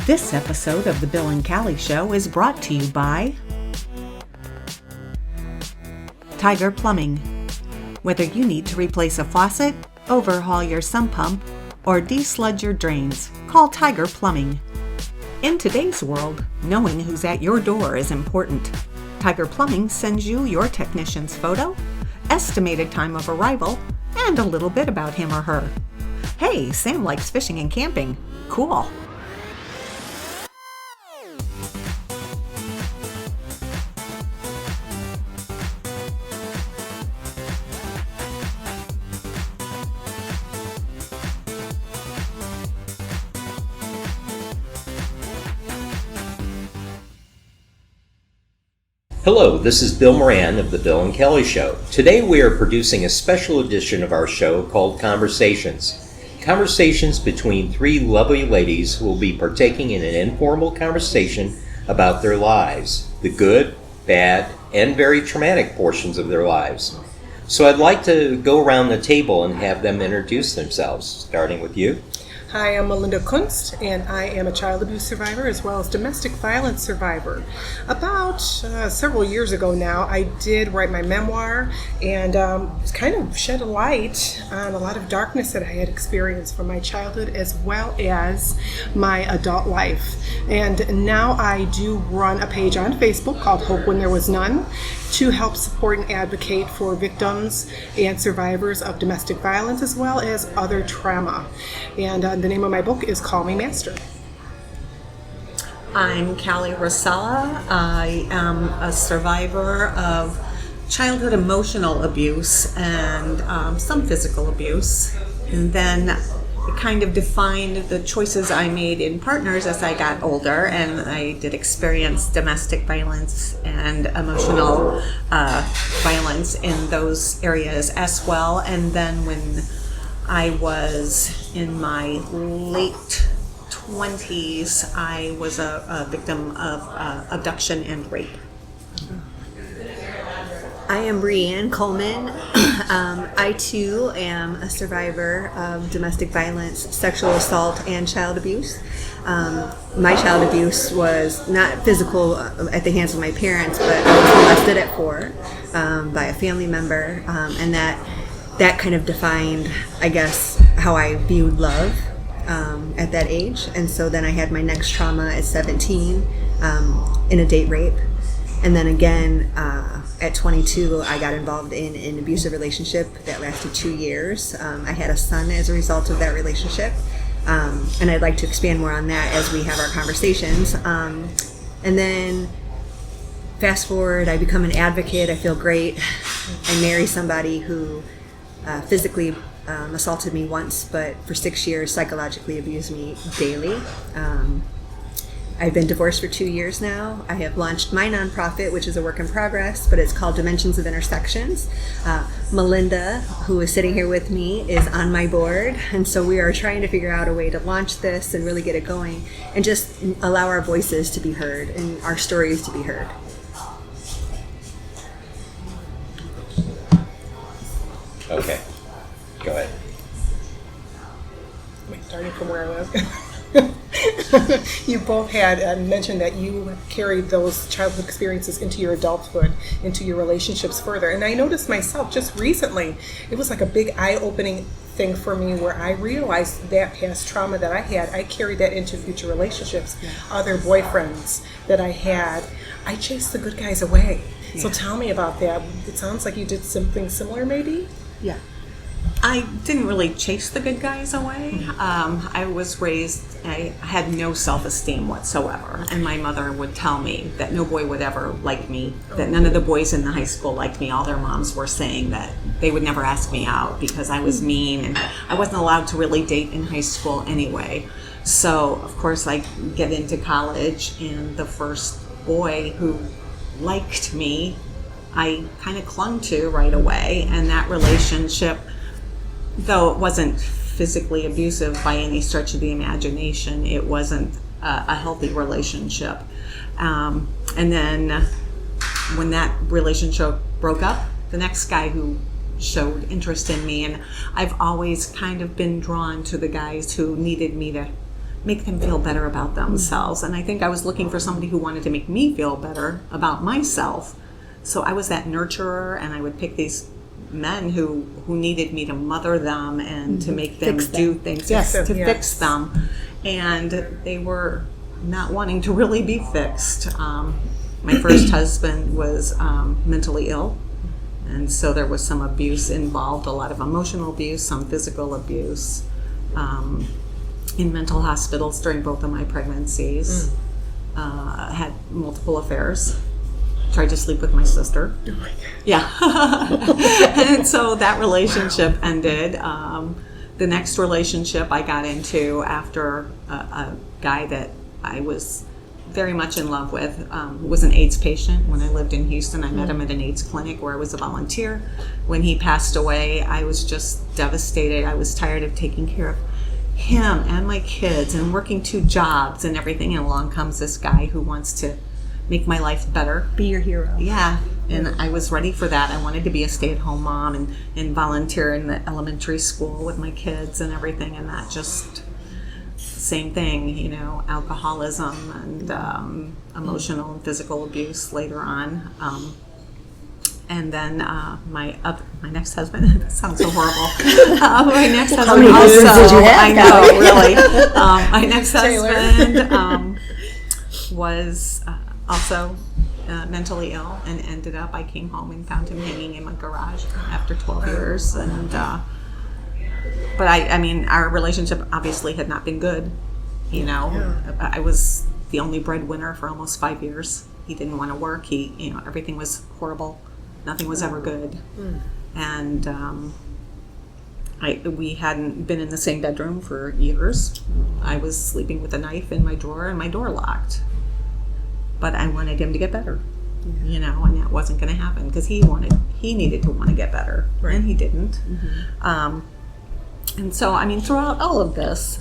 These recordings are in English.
This episode of The Bill and Callie Show is brought to you by Tiger Plumbing. Whether you need to replace a faucet, overhaul your sump pump, or desludge your drains, call Tiger Plumbing. In today's world, knowing who's at your door is important. Tiger Plumbing sends you your technician's photo, estimated time of arrival, and a little bit about him or her. Hey, Sam likes fishing and camping. Cool. Hello, this is Bill Moran of The Bill and Callie Show. Today we are producing a special edition of our show called Conversations. Conversations between three lovely ladies who will be partaking in an informal conversation about their lives, the good, bad, and very traumatic portions of their lives. So I'd like to go around the table and have them introduce themselves, starting with you. Hi, I'm Melinda Kunst, and I am a child abuse survivor as well as domestic violence survivor. About several years ago now, I did write my memoir and kind of shed a light on a lot of darkness that I had experienced from my childhood as well as my adult life. And now I do run a page on Facebook called Hope When There Was None to help support and advocate for victims and survivors of domestic violence as well as other trauma. And the name of my book is Call Me Master. I'm Callie Rosella. I am a survivor of childhood emotional abuse and some physical abuse. And then it kind of defined the choices I made in partners as I got older, and I did experience domestic violence and emotional violence in those areas as well. And then when I was in my late 20s, I was a victim of abduction and rape. I am Brianne Coleman. I too am a survivor of domestic violence, sexual assault, and child abuse. My child abuse was not physical at the hands of my parents, but I was molested at 4 by a family member, and that kind of defined, I guess, how I viewed love at that age. And so then I had my next trauma at 17 in a date rape. And then again, at 22, I got involved in an abusive relationship that lasted 2 years. I had a son as a result of that relationship. And I'd like to expand more on that as we have our conversations. And then fast forward, I become an advocate. I feel great. I marry somebody who physically assaulted me once, but for 6 years psychologically abused me daily. I've been divorced for 2 years now. I have launched my nonprofit, which is a work in progress, but it's called Dimensions of Intersections. Melinda, who is sitting here with me, is on my board, and so we are trying to figure out a way to launch this and really get it going and just allow our voices to be heard and our stories to be heard. Okay, go ahead. Wait, starting from where I was. You both had mentioned that you carried those childhood experiences into your adulthood, into your relationships further. And I noticed myself just recently, it was like a big eye-opening thing for me where I realized that past trauma that I had, I carried that into future relationships. Yeah. Other boyfriends that I had, I chased the good guys away. Yeah. So tell me about that. It sounds like you did something similar maybe? Yeah. I didn't really chase the good guys away. I was raised, I had no self-esteem whatsoever. And my mother would tell me that no boy would ever like me, that none of the boys in the high school liked me. All their moms were saying that they would never ask me out because I was mean and I wasn't allowed to really date in high school anyway. So, of course, I get into college and the first boy who liked me, I kind of clung to right away. And that relationship, though it wasn't physically abusive by any stretch of the imagination, it wasn't a healthy relationship. And then when that relationship broke up, the next guy who showed interest in me, and I've always kind of been drawn to the guys who needed me make them feel better about themselves. And I think I was looking for somebody who wanted to make me feel better about myself. So I was that nurturer, and I would pick these men who needed me to mother them and to make them do things. Yes, to fix them. And they were not wanting to really be fixed. My first husband was mentally ill. And so there was some abuse involved, a lot of emotional abuse, some physical abuse. In mental hospitals during both of my pregnancies. Had multiple affairs. Tried to sleep with my sister. Oh my God. Yeah. And so that relationship ended. The next relationship I got into after a guy that I was very much in love with was an AIDS patient. When I lived in Houston, I met him at an AIDS clinic where I was a volunteer. When he passed away, I was just devastated. I was tired of taking care of him and my kids and working 2 jobs and everything, and along comes this guy who wants to make my life better. Be your hero. Yeah, and I was ready for that. I wanted to be a stay-at-home mom and volunteer in the elementary school with my kids and everything, and that just, same thing, alcoholism and emotional and physical abuse later on. And then my next husband, that sounds so horrible. My next husband many husbands did you have? I know, really. My next husband was also mentally ill and ended up, I came home and found him hanging in my garage after 12 years. And but I mean, our relationship obviously had not been good. I was the only breadwinner for almost 5 years. He didn't want to work. Everything was horrible. Nothing was ever good. And we hadn't been in the same bedroom for years. I was sleeping with a knife in my drawer and my door locked. But I wanted him to get better, and that wasn't going to happen because he needed to want to get better, and he didn't. And so, I mean, throughout all of this,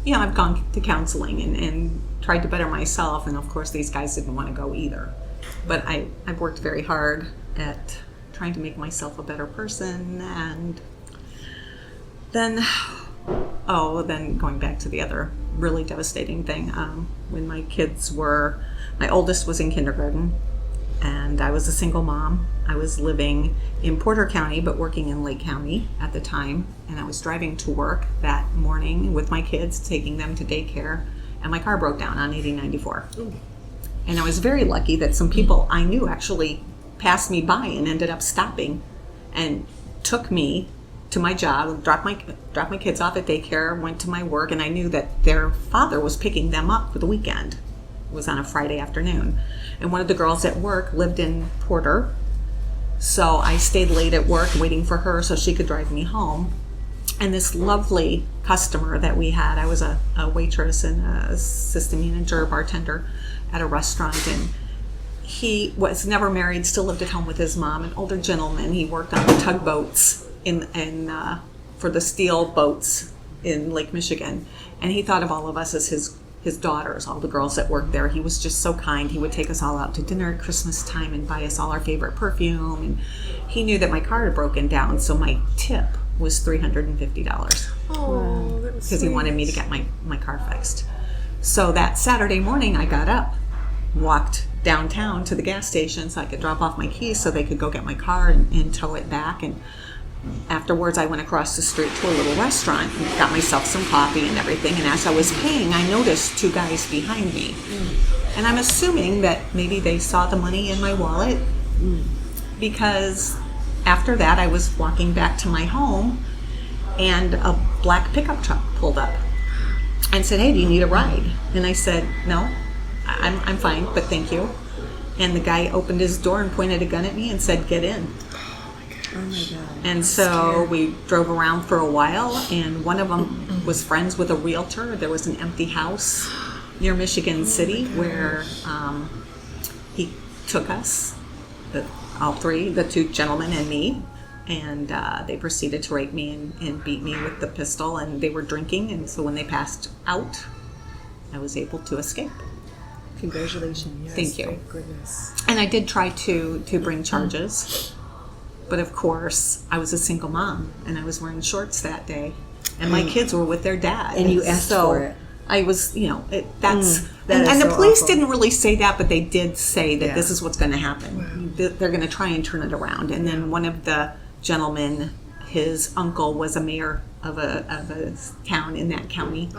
I've gone to counseling and tried to better myself, and of course these guys didn't want to go either. But I've worked very hard at trying to make myself a better person, and then going back to the other really devastating thing, when my oldest was in kindergarten, and I was a single mom. I was living in Porter County, but working in Lake County at the time, and I was driving to work that morning with my kids, taking them to daycare, and my car broke down on 8094. And I was very lucky that some people I knew actually passed me by and ended up stopping and took me to my job, dropped my kids off at daycare, went to my work, and I knew that their father was picking them up for the weekend. It was on a Friday afternoon. And one of the girls at work lived in Porter, so I stayed late at work waiting for her so she could drive me home. And this lovely customer that we had, I was a waitress and a assistant manager, bartender at a restaurant, and he was never married, still lived at home with his mom, an older gentleman. He worked on the tugboats for the steel boats in Lake Michigan, and he thought of all of us as his daughters, all the girls that worked there. He was just so kind. He would take us all out to dinner at Christmas time and buy us all our favorite perfume, and he knew that my car had broken down, so my tip was $350. Oh, that was because he wanted me to get my car fixed. So that Saturday morning I got up, walked downtown to the gas station so I could drop off my keys so they could go get my car and tow it back. And afterwards I went across the street to a little restaurant and got myself some coffee and everything. And as I was paying, I noticed 2 guys behind me. And I'm assuming that maybe they saw the money in my wallet, because after that I was walking back to my home and a black pickup truck pulled up and said, "Hey, do you need a ride?" And I said, "No, I'm fine, but thank you." And the guy opened his door and pointed a gun at me and said, "Get in." Oh my God. And so we drove around for a while, and one of them was friends with a realtor. There was an empty house near Michigan City where he took us, all 3, the 2 gentlemen and me, and they proceeded to rape me and beat me with the pistol, and they were drinking, and so when they passed out, I was able to escape. Congratulations. Yes, Thank you. Thank goodness. And I did try to bring charges, But of course, I was a single mom, and I was wearing shorts that day, and my kids were with their dad. And you asked for it. I was, that's, that and is the so police awful. didn't really say that, but they did say that Yeah. this is what's going to happen. They're going to try and turn it around. And then one of the gentlemen, his uncle was a mayor of a town in that county,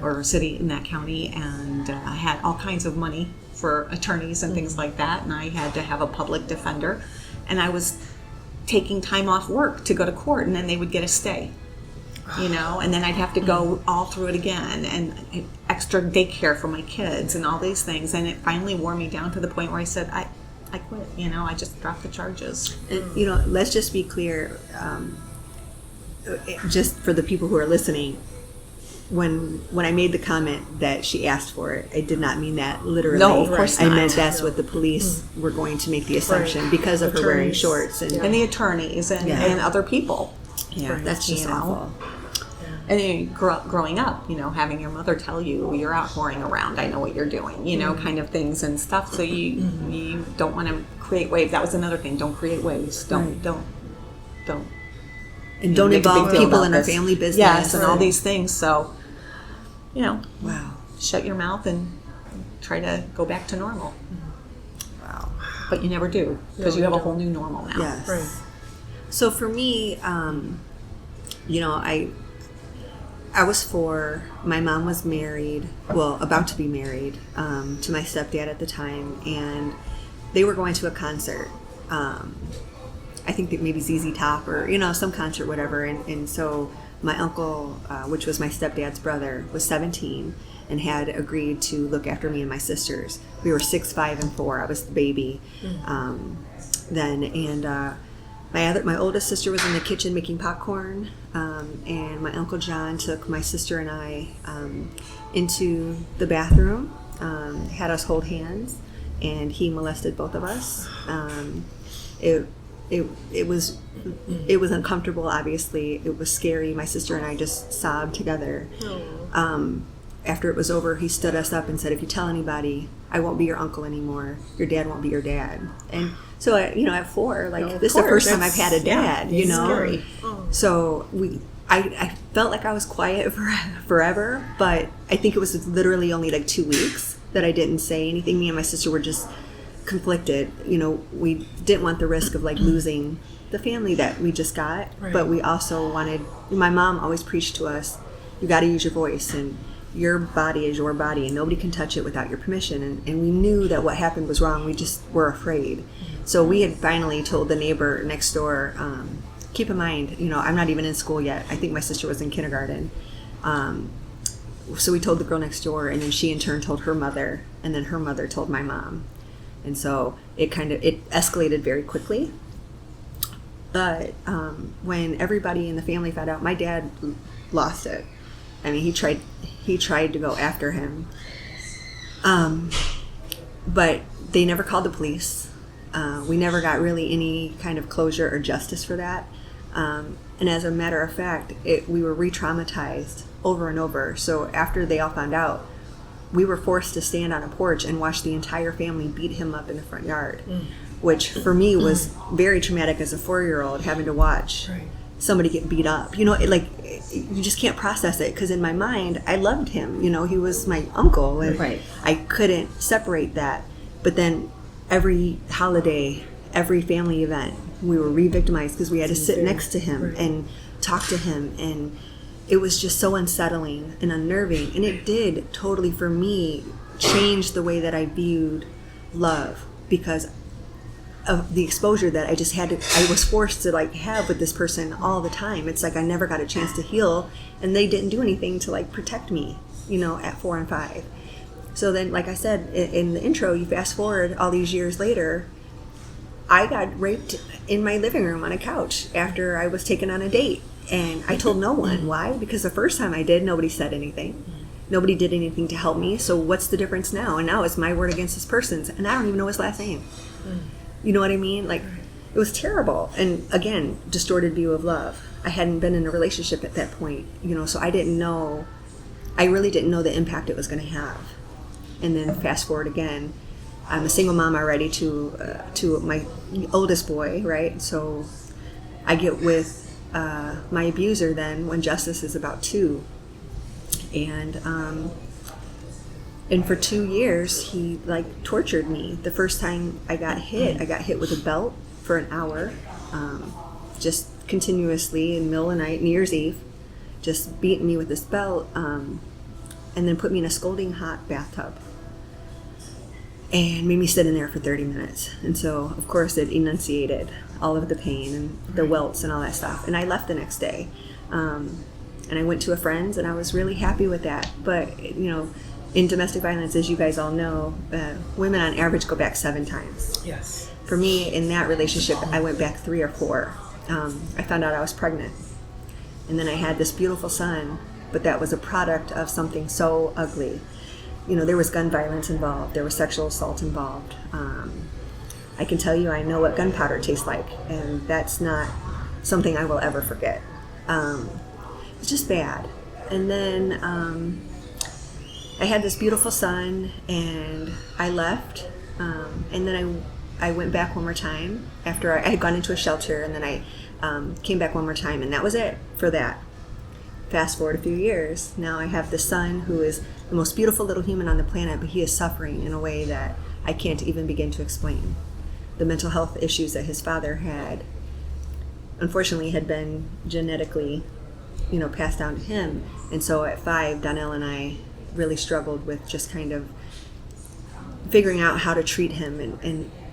or a city in that county, and had all kinds of money for attorneys and things like that. And I had to have a public defender, and I was taking time off work to go to court, and then they would get a stay. And then I'd have to go all through it again, and extra daycare for my kids and all these things. And it finally wore me down to the point where I said, I quit. I just dropped the charges. And, let's just be clear, just for the people who are listening, when I made the comment that she asked for it, I did not mean that literally. No, of course I not. meant that's what the police were going to make the assumption because of her wearing Attorneys. shorts. And And the attorneys and other people. yeah, that's just awful. And then growing up, having your mother tell you, you're out whoring around, I know what you're doing, kind of things and stuff. So you don't want to create waves. That was another thing. Don't create waves. Don't. And don't make a big involve deal people about in our this. family business. Yes, and all these things. So, Wow. shut your mouth and try to go back to normal. Wow. But you never do, because you have a whole new normal now. Yes. Right. So for me, I was 4. My mom was married, about to be married, to my stepdad at the time, and they were going to a concert. I think that maybe ZZ Top or, some concert, whatever. And so my uncle, which was my stepdad's brother, was 17 and had agreed to look after me and my sisters. We were 6, 5, and 4. I was the baby then. And my oldest sister was in the kitchen making popcorn, and my Uncle John took my sister and I into the bathroom, had us hold hands, and he molested both of us. It was uncomfortable. Obviously, it was scary. My sister and I just sobbed together. After it was over, he stood us up and said, "If you tell anybody, I won't be your uncle anymore. Your dad won't be your dad." And so, at 4, this is the first time I've had a dad. Scary. So I felt like I was quiet forever, but I think it was literally only 2 weeks that I didn't say anything. Me and my sister were just conflicted. We didn't want the risk of losing the family that we just got, but we also wanted. My mom always preached to us, "You got to use your voice, and your body is your body, and nobody can touch it without your permission." And we knew that what happened was wrong. We just were afraid. So we had finally told the neighbor next door, keep in mind, I'm not even in school yet. I think my sister was in kindergarten. So we told the girl next door, and then she in turn told her mother, and then her mother told my mom. And so it escalated very quickly. But when everybody in the family found out, my dad lost it. I mean, he tried to go after him. But they never called the police. We never got really any kind of closure or justice for that. And as a matter of fact, we were re-traumatized over and over. So after they all found out, we were forced to stand on a porch and watch the entire family beat him up in the front yard, which for me was very traumatic as a 4-year-old, having to watch somebody get beat up. You just can't process it, because in my mind, I loved him. He was my uncle, and I couldn't separate that. But then every holiday, every family event, we were re-victimized because we had to sit next to him and talk to him, and it was just so unsettling and unnerving. And it did totally, for me, change the way that I viewed love, because of the exposure that I just had to, I was forced to have with this person all the time. It's I never got a chance to heal, and they didn't do anything to protect me, at 4 and 5. So then, like I said in the intro, you fast forward all these years later, I got raped in my living room on a couch after I was taken on a date. And I told no one. Why? Because the first time I did, nobody said anything. Nobody did anything to help me. So what's the difference now? And now it's my word against this person's, and I don't even know his last name. You know what I mean? It was terrible. And again, distorted view of love. I hadn't been in a relationship at that point, so I really didn't know the impact it was going to have. And then fast forward again, I'm a single mom already to my oldest boy, right? So I get with my abuser then when Justice is about 2, and for 2 years he like tortured me. The first time I got hit with a belt for an hour, just continuously in the middle of the night, New Year's Eve, just beating me with this belt, and then put me in a scalding hot bathtub and made me sit in there for 30 minutes. And so, of course, it enunciated all of the pain and the welts and all that stuff. And I left the next day. And I went to a friend's, and I was really happy with that. But, you know, in domestic violence, as you guys all know, women on average go back 7 times. Yes. For me, in that relationship, I went back 3 or 4. I found out I was pregnant. And then I had this beautiful son, but that was a product of something so ugly. You know, there was gun violence involved. There was sexual assault involved. I can tell you I know what gunpowder tastes like, and that's not something I will ever forget. It's just bad. And then I had this beautiful son, and I left. And then I went back one more time after I had gone into a shelter, and then I came back one more time, and that was it for that. Fast forward a few years, now I have this son who is the most beautiful little human on the planet, but he is suffering in a way that I can't even begin to explain. The mental health issues that his father had, unfortunately, had been genetically, you know, passed down to him. And so at 5, Donnell and I really struggled with just kind of figuring out how to treat him.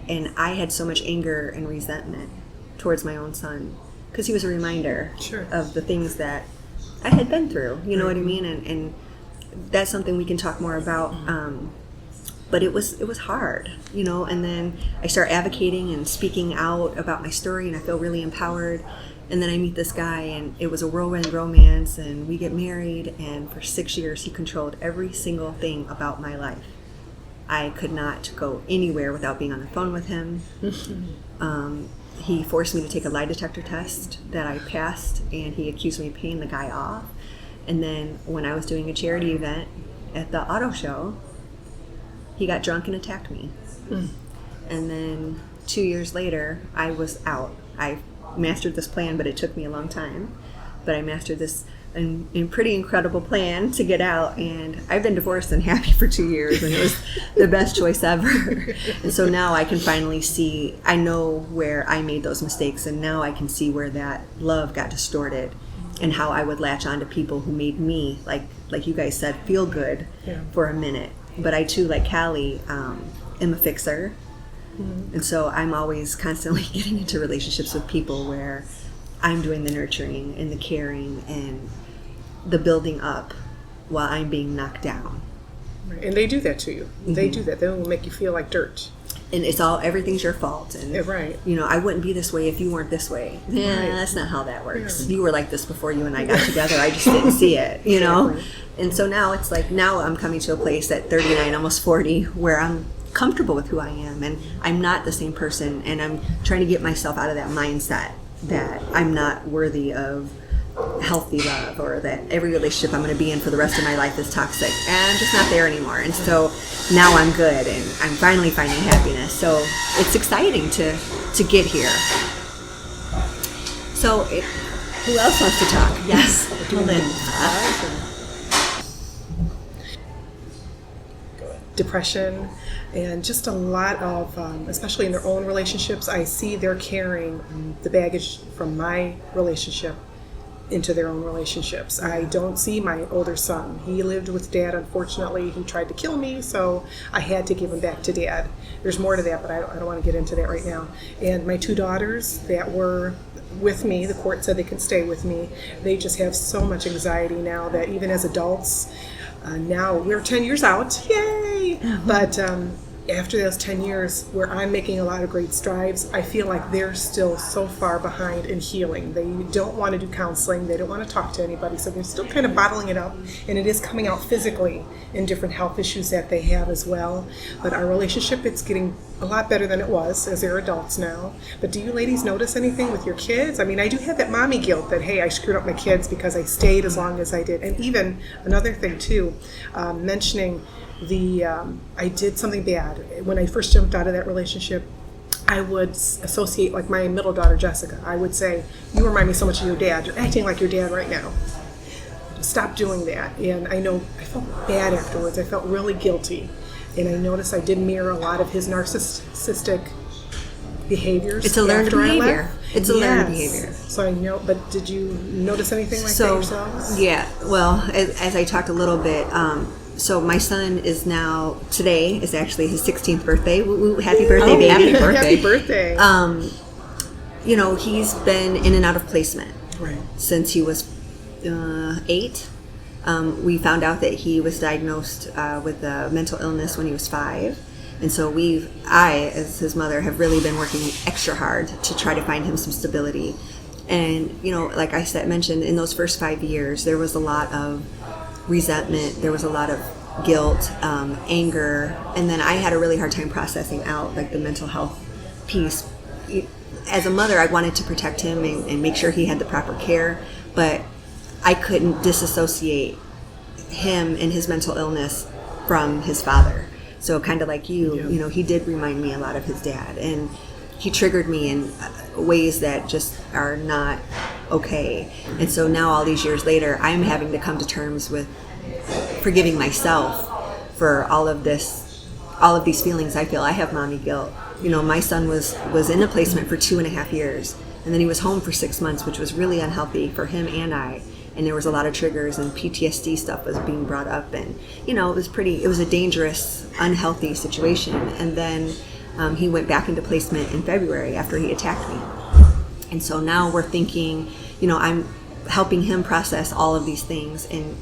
And I had so much anger and resentment towards my own son because he was a reminder Sure. of the things that I had been through, you know what I mean? And that's something we can talk more about. But it was hard, you know, and then I start advocating and speaking out about my story, and I feel really empowered. And then I meet this guy, and it was a whirlwind romance, and we get married, and for 6 years he controlled every single thing about my life. I could not go anywhere without being on the phone with him. He forced me to take a lie detector test that I passed, and he accused me of paying the guy off. And then when I was doing a charity event at the auto show, he got drunk and attacked me. And then 2 years later, I was out. I mastered this plan, but it took me a long time. But I mastered this pretty incredible plan to get out, and I've been divorced and happy for 2 years, and it was the best choice ever. And so now I can finally see, I know where I made those mistakes, and now I can see where that love got distorted and how I would latch on to people who made me, like you guys said, feel good for a minute. But I too, like Callie, am a fixer. And so I'm always constantly getting into relationships with people where I'm doing the nurturing and the caring and the building up while I'm being knocked down. Right. And they do that to you. They do that. They will make you feel like dirt. And it's everything's your fault. And, right. you know, I wouldn't be this way if you weren't this way. Yeah, Right. that's not how that works. Yeah. You were like this before you and I got together. I just didn't see it, you know? Exactly. And so now it's like, now I'm coming to a place at 39, almost 40, where I'm comfortable with who I am, and I'm not the same person, and I'm trying to get myself out of that mindset that I'm not worthy of healthy love, or that every relationship I'm going to be in for the rest of my life is toxic, and I'm just not there anymore. And so now I'm good, and I'm finally finding happiness. So it's exciting to get here. So who else wants to talk? Yes, Melinda. Depression, and just a lot of, especially in their own relationships, I see they're carrying the baggage from my relationship into their own relationships. I don't see my older son. He lived with dad, unfortunately. He tried to kill me, so I had to give him back to dad. There's more to that, but I don't want to get into that right now. And my 2 daughters that were with me, the court said they could stay with me. They just have so much anxiety now that even as adults, now we're 10 years out, yay! But after those 10 years where I'm making a lot of great strides, I feel like they're still so far behind in healing. They don't want to do counseling, they don't want to talk to anybody, so they're still kind of bottling it up, and it is coming out physically in different health issues that they have as well. But our relationship, it's getting a lot better than it was as they're adults now. But do you ladies notice anything with your kids? I mean, I do have that mommy guilt that, hey, I screwed up my kids because I stayed as long as I did. And even another thing too, mentioning I did something bad. When I first jumped out of that relationship, I would associate, like my middle daughter, Jessica. I would say, you remind me so much of your dad. You're acting like your dad right now. Stop doing that. And I know I felt bad afterwards. I felt really guilty. And I noticed I did mirror a lot of his narcissistic behaviors. It's a learned after I behavior. left. It's a learned Yes. behavior. So I know, but did you notice anything like that yourselves? Yeah, well, as I talked a little bit, so my son is now, today is actually his 16th birthday. Woo, happy birthday, Oh, baby. happy birthday. Happy birthday. You know, he's been in and out of placement Right. since he was 8. We found out that he was diagnosed with a mental illness when he was 5. And so I, as his mother, have really been working extra hard to try to find him some stability. And, you know, like I mentioned, in those first 5 years, there was a lot of resentment. There was a lot of guilt, anger. And then I had a really hard time processing out, like, the mental health piece. As a mother, I wanted to protect him and make sure he had the proper care. But I couldn't disassociate him and his mental illness from his father. So kind of like you know, he did remind me a lot of his dad, and he triggered me in ways that just are not okay. And so now all these years later, I'm having to come to terms with forgiving myself for all of these feelings I feel. I have mommy guilt. You know, my son was in a placement for 2.5 years, and then he was home for 6 months, which was really unhealthy for him and I. And there was a lot of triggers, and PTSD stuff was being brought up, and you know, it was a dangerous, unhealthy situation. And then he went back into placement in February after he attacked me. And so now we're thinking, you know, I'm helping him process all of these things, and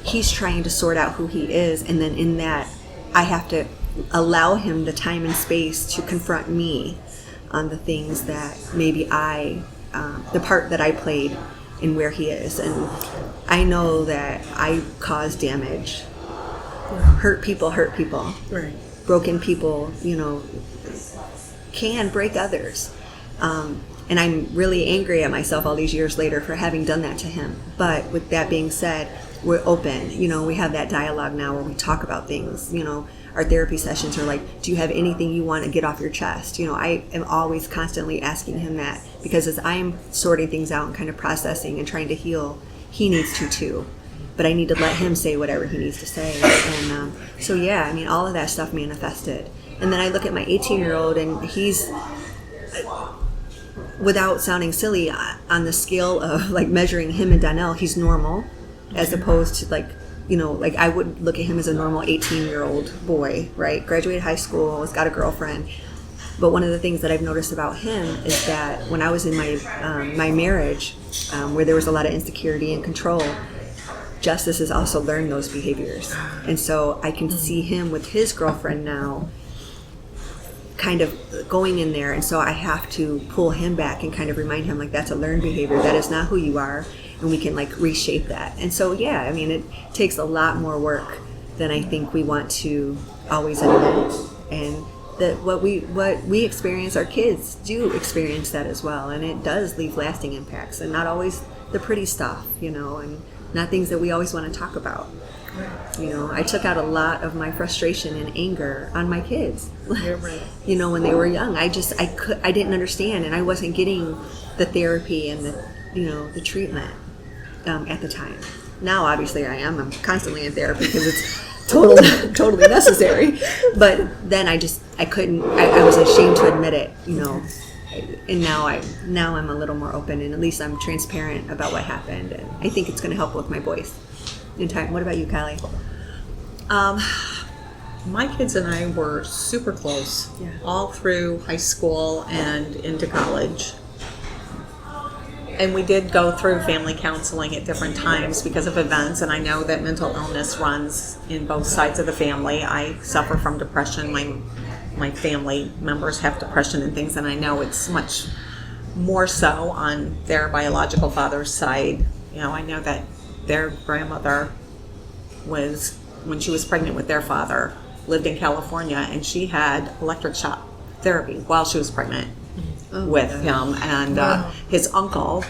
he's trying to sort out who he is, and then in that I have to allow him the time and space to confront me on the things that maybe the part that I played in where he is. And I know that I caused damage. Hurt people. Right. Broken people, you know, can break others. And I'm really angry at myself all these years later for having done that to him. But with that being said, we're open. You know, we have that dialogue now where we talk about things. You know, our therapy sessions are like, do you have anything you want to get off your chest? You know, I am always constantly asking him that, because as I'm sorting things out and kind of processing and trying to heal, he needs to too. But I need to let him say whatever he needs to say. And so, yeah, I mean, all of that stuff manifested. And then I look at my 18-year-old, and he's, without sounding silly, on the scale of like measuring him and Donnell, he's normal, as opposed to like, you know, like I would look at him as a normal 18-year-old boy, right? Graduated high school, has got a girlfriend. But one of the things that I've noticed about him is that when I was in my marriage, where there was a lot of insecurity and control, Justice has also learned those behaviors. And so I can see him with his girlfriend now kind of going in there. And so I have to pull him back and kind of remind him, like, that's a learned behavior. That is not who you are. And we can like reshape that. And so, yeah, I mean, it takes a lot more work than I think we want to always admit. And that what we experience, our kids do experience that as well. And it does leave lasting impacts, and not always the pretty stuff, you know, and not things that we always want to talk about. You know, I took out a lot of my frustration and anger on my kids. Yeah, right. You know, when they were young, I didn't understand, and I wasn't getting the therapy and the treatment at the time. Now, obviously, I am. I'm constantly in therapy because it's totally necessary. But then I couldn't. I was ashamed to admit it. You know. And now I'm a little more open, and at least I'm transparent about what happened, and I think it's going to help with my voice in time. What about you, Kylie? My kids and I were super close, Yeah. all through high school and into college. And we did go through family counseling at different times because of events, and I know that mental illness runs in both sides of the family. I suffer from depression. My family members have depression and things, and I know it's much more so on their biological father's side. You know, I know that their grandmother was, when she was pregnant with their father, lived in California, and she had electric shock therapy while she was pregnant with him. And his uncle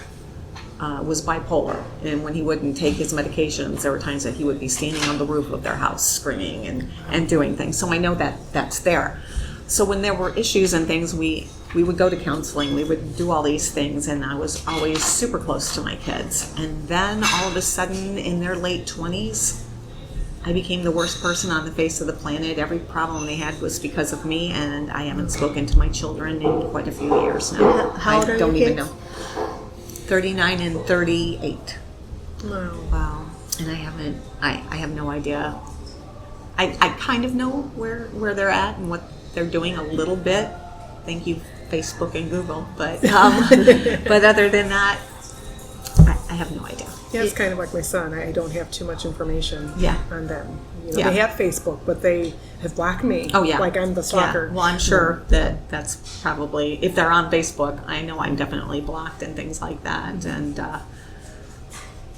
was bipolar, and when he wouldn't take his medications, there were times that he would be standing on the roof of their house screaming and doing things. So I know that that's there. So when there were issues and things, we would go to counseling, we would do all these things, and I was always super close to my kids. And then all of a sudden, in their late 20s, I became the worst person on the face of the planet. Every problem they had was because of me, and I haven't spoken to my children in quite a few years now. How old are I don't your even kids? know. 39 and 38. Wow. And I have no idea. I kind of know where they're at and what they're doing a little bit. Thank you, Facebook and Google. But but other than that, I have no idea. Yeah, it's kind of like my son. I don't have too much information Yeah. on them. Yeah. They have Facebook, but they have blocked me. Oh, yeah. Like I'm the stalker. Yeah. Well, I'm sure that's probably, if they're on Facebook, I know I'm definitely blocked and things like that. And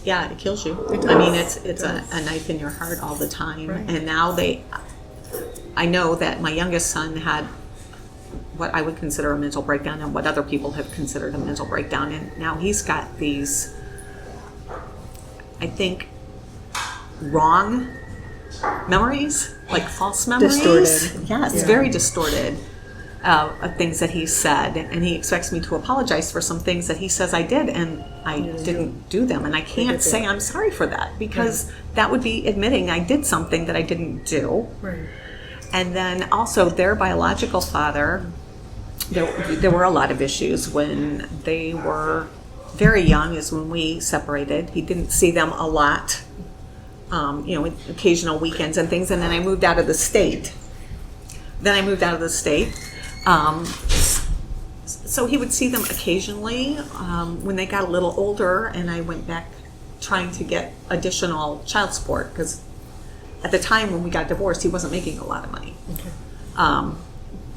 yeah, it kills you. It does. I mean, it's It a does. knife in your heart all the time. Right. And now I know that my youngest son had what I would consider a mental breakdown and what other people have considered a mental breakdown. And now he's got these, I think, wrong memories, like false memories. Distorted. Yes, Yeah. very distorted of things that he said. And he expects me to apologize for some things that he says I did, and I didn't do them. And I can't did say that. I'm sorry for that, because that would be admitting I did something that I didn't do. Right. And then also their biological father, there were a lot of issues when they were very young, is when we separated. He didn't see them a lot, occasional weekends and things. And then I moved out of the state. So he would see them occasionally when they got a little older, and I went back trying to get additional child support, because at the time when we got divorced, he wasn't making a lot of money. Okay.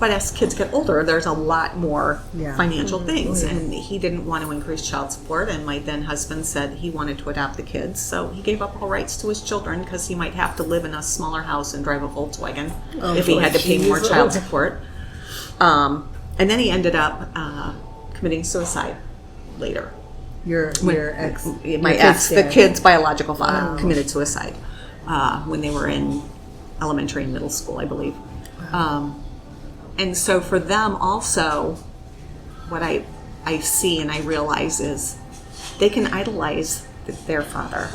But as kids get older, there's a lot more Yeah. financial things, and he didn't want to increase child support, and my then husband said he wanted to adopt the kids, so he gave up all rights to his children because he might have to live in a smaller house and drive a Volkswagen if he had to pay more child support. And then he ended up committing suicide later. Your ex, My your ex, kid's the dad. kid's biological father, committed suicide when they were in elementary and middle school, I believe. And so for them also, what I see and I realize is they can idolize their father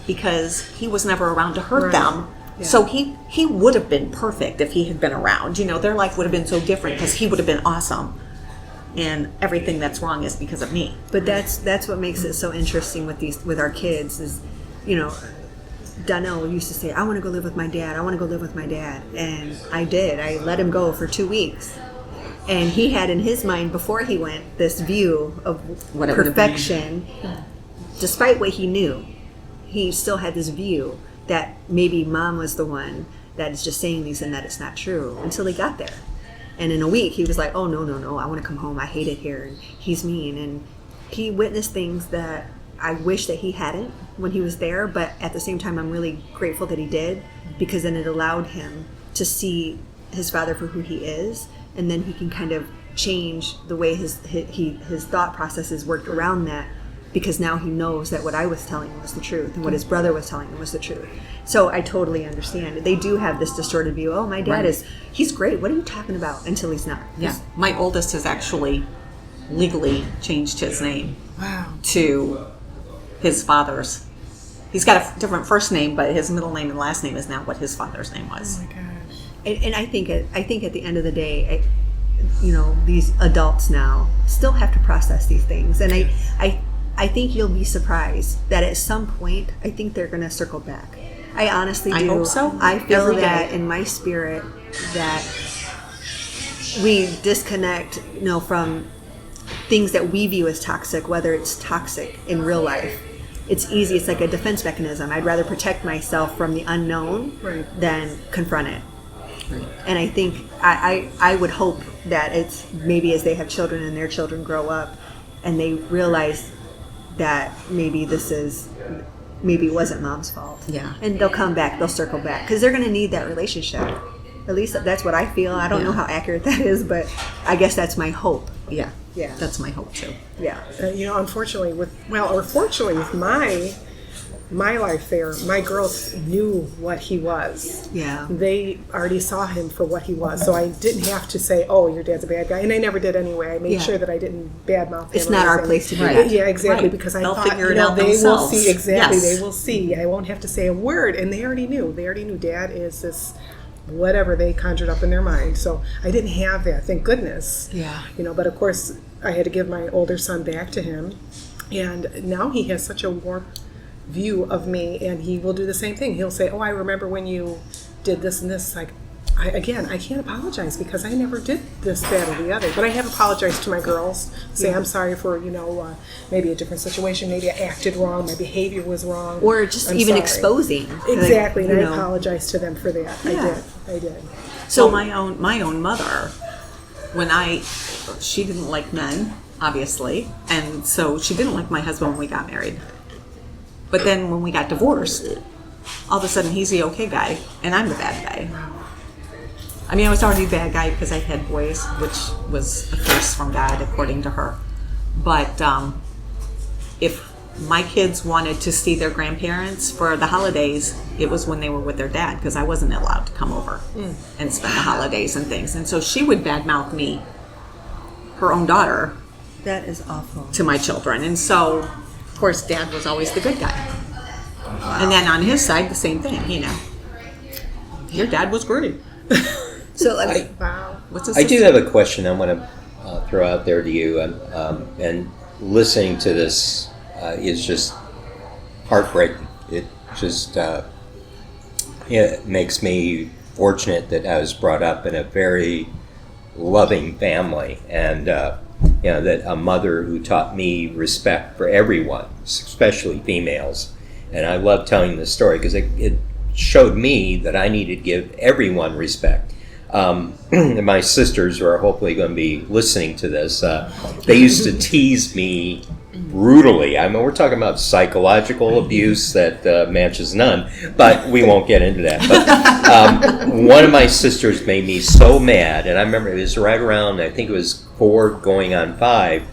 because he was never around to hurt Right. them. Yeah. So he would have been perfect if he had been around. Their life would have been so different because he would have been awesome. And everything that's wrong is because of me. But that's what makes it so interesting with our kids is, Donnell used to say, I want to go live with my dad. I want to go live with my dad. And I did. I let him go for 2 weeks. And he had in his mind before he went this view of What it would have been. perfection. Despite what he knew, he still had this view that maybe mom was the one that is just saying these and that it's not true until he got there. And in a week, he was like, oh, no, I want to come home. I hate it here. And he's mean. And he witnessed things that I wish that he hadn't when he was there. But at the same time, I'm really grateful that he did, because then it allowed him to see his father for who he is. And then he can kind of change the way his thought processes worked around that, because now he knows that what I was telling him was the truth and what his brother was telling him was the truth. So I totally understand. They do have this distorted view. Oh, my dad Right. he's great. What are you talking about? Until he's not. Yeah. My oldest has actually legally changed his name Wow. to his father's. He's got a different first name, but his middle name and last name is now what his father's name was. Oh my gosh. And I think at the end of the day, these adults now still have to process these things. And I think you'll be surprised that at some point, I think they're going to circle back. I honestly do. I hope so. I feel Every day. that in my spirit that we disconnect, from things that we view as toxic, whether it's toxic in real life. It's easy. It's like a defense mechanism. I'd rather protect myself from the unknown Right. than confront it. Right. And I think I would hope that it's maybe as they have children and their children grow up and they realize that maybe it wasn't mom's fault. Yeah. And they'll come back, they'll circle back, because they're going to need that relationship. At least that's what I feel. I don't know how accurate that is, but I guess that's my hope. Yeah. Yeah. That's my hope too. Yeah. Unfortunately fortunately with my life there, my girls knew what he was. Yeah. They already saw him for what he was. So I didn't have to say, oh, your dad's a bad guy. And I never did anyway. I made sure that I didn't badmouth him. It's not our place to do Right. that. Yeah, exactly. Right. Because I They'll thought, figure it out they themselves. will see. Exactly. Yes. They will see. I won't have to say a word. And they already knew. They already knew Dad is this whatever they conjured up in their mind. So I didn't have that. Thank goodness. Yeah. But of course, I had to give my older son back to him. And now he has such a warm view of me, and he will do the same thing. He'll say, oh, I remember when you did this and this. Like, I can't apologize because I never did this, that, or the other. But I have apologized to my girls. Say, I'm sorry for, maybe a different situation. Maybe I acted wrong. My behavior was wrong. Or just I'm even sorry. exposing. Exactly, Like, and I apologize to them for that. Yeah. I did. So my own mother, she didn't like men, obviously, and so she didn't like my husband when we got married. But then when we got divorced, all of a sudden he's the okay guy and I'm the bad guy. I mean, I was already the bad guy because I had boys, which was a curse from God, according to her. But if my kids wanted to see their grandparents for the holidays, it was when they were with their dad because I wasn't allowed to come over and spend the holidays and things. And so she would badmouth me, her own daughter, That is awful. to my children. And so, of course, Dad was always the good guy. And then on his side, the same thing, Your dad was great. So, like, Wow. What's his I do have a question I want to throw out there to you, and listening to this is just heartbreaking. It just it makes me fortunate that I was brought up in a very loving family, and that a mother who taught me respect for everyone, especially females. And I love telling this story because it showed me that I needed to give everyone respect. My sisters, who are hopefully going to be listening to this, they used to tease me brutally. I mean, we're talking about psychological abuse that matches none, but we won't get into that. But one of my sisters made me so mad, and I remember it was right around, I think it was 4 going on 5,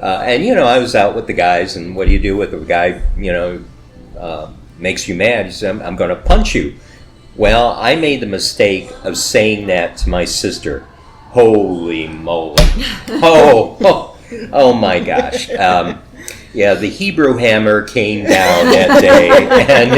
and I was out with the guys, and what do you do with a guy, makes you mad? He said, I'm going to punch you. Well, I made the mistake of saying that to my sister. Holy moly. Oh my gosh. The Hebrew hammer came down that day, and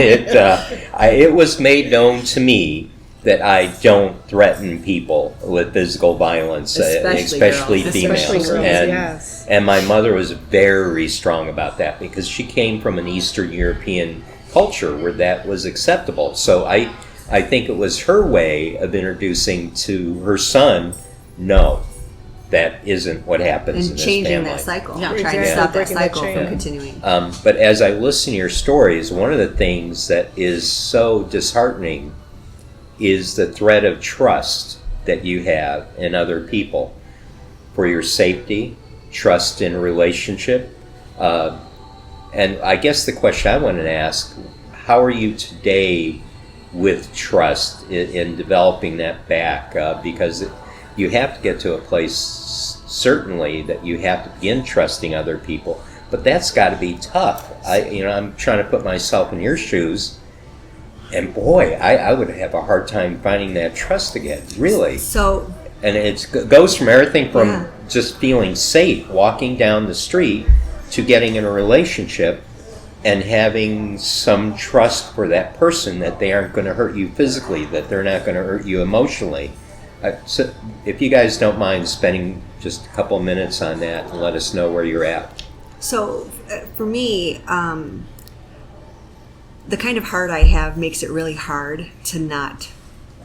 it was made known to me that I don't threaten people with physical violence, especially females. Especially girls, and, yes. and my mother was very strong about that because she came from an Eastern European culture where that was acceptable. So I think it was her way of introducing to her son, no, that isn't what happens in and this changing family. that cycle. Yeah, Trying exactly. to stop that Breaking that cycle chain. from Yeah. continuing. But as I listen to your stories, one of the things that is so disheartening is the threat of trust that you have in other people for your safety, trust in a relationship. And I guess the question I wanted to ask, how are you today with trust in developing that back? Because you have to get to a place, certainly, that you have to begin trusting other people. But that's got to be tough. I'm trying to put myself in your shoes, and boy, I would have a hard time finding that trust again, really. So, And it goes from everything from Yeah. just feeling safe walking down the street to getting in a relationship and having some trust for that person that they aren't going to hurt you physically, that they're not going to hurt you emotionally. So if you guys don't mind spending just a couple of minutes on that and let us know where you're at. So for me, the kind of heart I have makes it really hard to not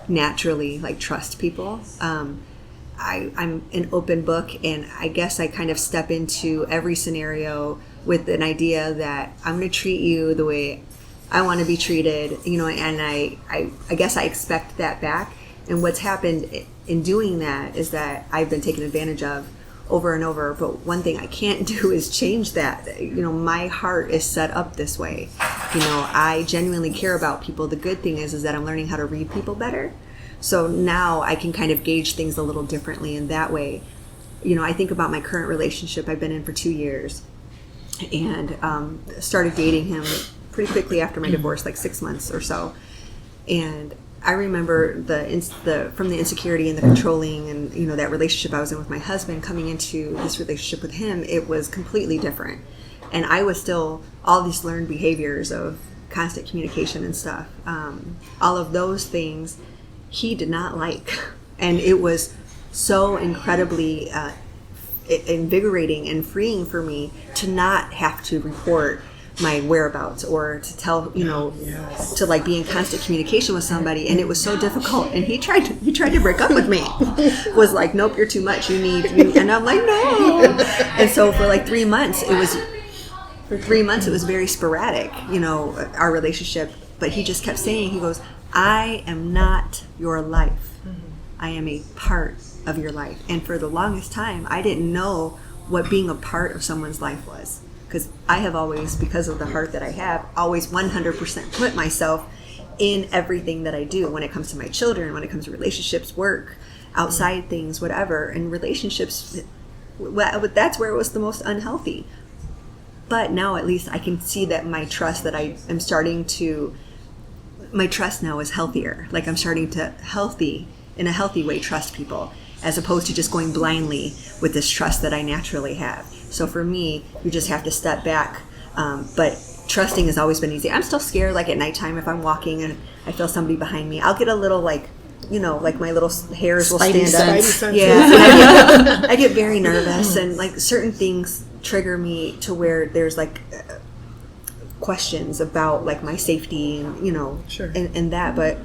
naturally trust people. I'm an open book, and I guess I kind of step into every scenario with an idea that I'm going to treat you the way I want to be treated, and I guess I expect that back. And what's happened in doing that is that I've been taken advantage of over and over. But one thing I can't do is change that. My heart is set up this way. I genuinely care about people. The good thing is that I'm learning how to read people better. So now I can kind of gauge things a little differently in that way. I think about my current relationship I've been in for 2 years, and started dating him pretty quickly after my divorce, like 6 months or so. And I remember from the insecurity and the controlling and that relationship I was in with my husband, coming into this relationship with him, it was completely different. And I was still all these learned behaviors of constant communication and stuff. All of those things he did not like, and it was so incredibly invigorating and freeing for me to not have to report my whereabouts or to tell to like be in constant communication with somebody. And it was so difficult, and he tried to break up with me. Was like, nope, you're too much, you need and I'm like, no. And so for like 3 months it was very sporadic, our relationship. But he just kept saying, he goes, I am not your life, I am a part of your life. And for the longest time I didn't know what being a part of someone's life was. Because I have always, because of the heart that I have, always 100% put myself in everything that I do when it comes to my children, when it comes to relationships, work, outside things, whatever. And relationships, that's where it was the most unhealthy. But now at least I can see that my trust that I am starting to, my trust now is healthier. Like I'm starting to in a healthy way, trust people, as opposed to just going blindly with this trust that I naturally have. So for me, you just have to step back. But trusting has always been easy. I'm still scared, like at nighttime, if I'm walking and I feel somebody behind me, I'll get a little like my little hairs will stand up. Yeah, I get very nervous, and like certain things trigger me to where there's like questions about like my safety and Sure. and that. But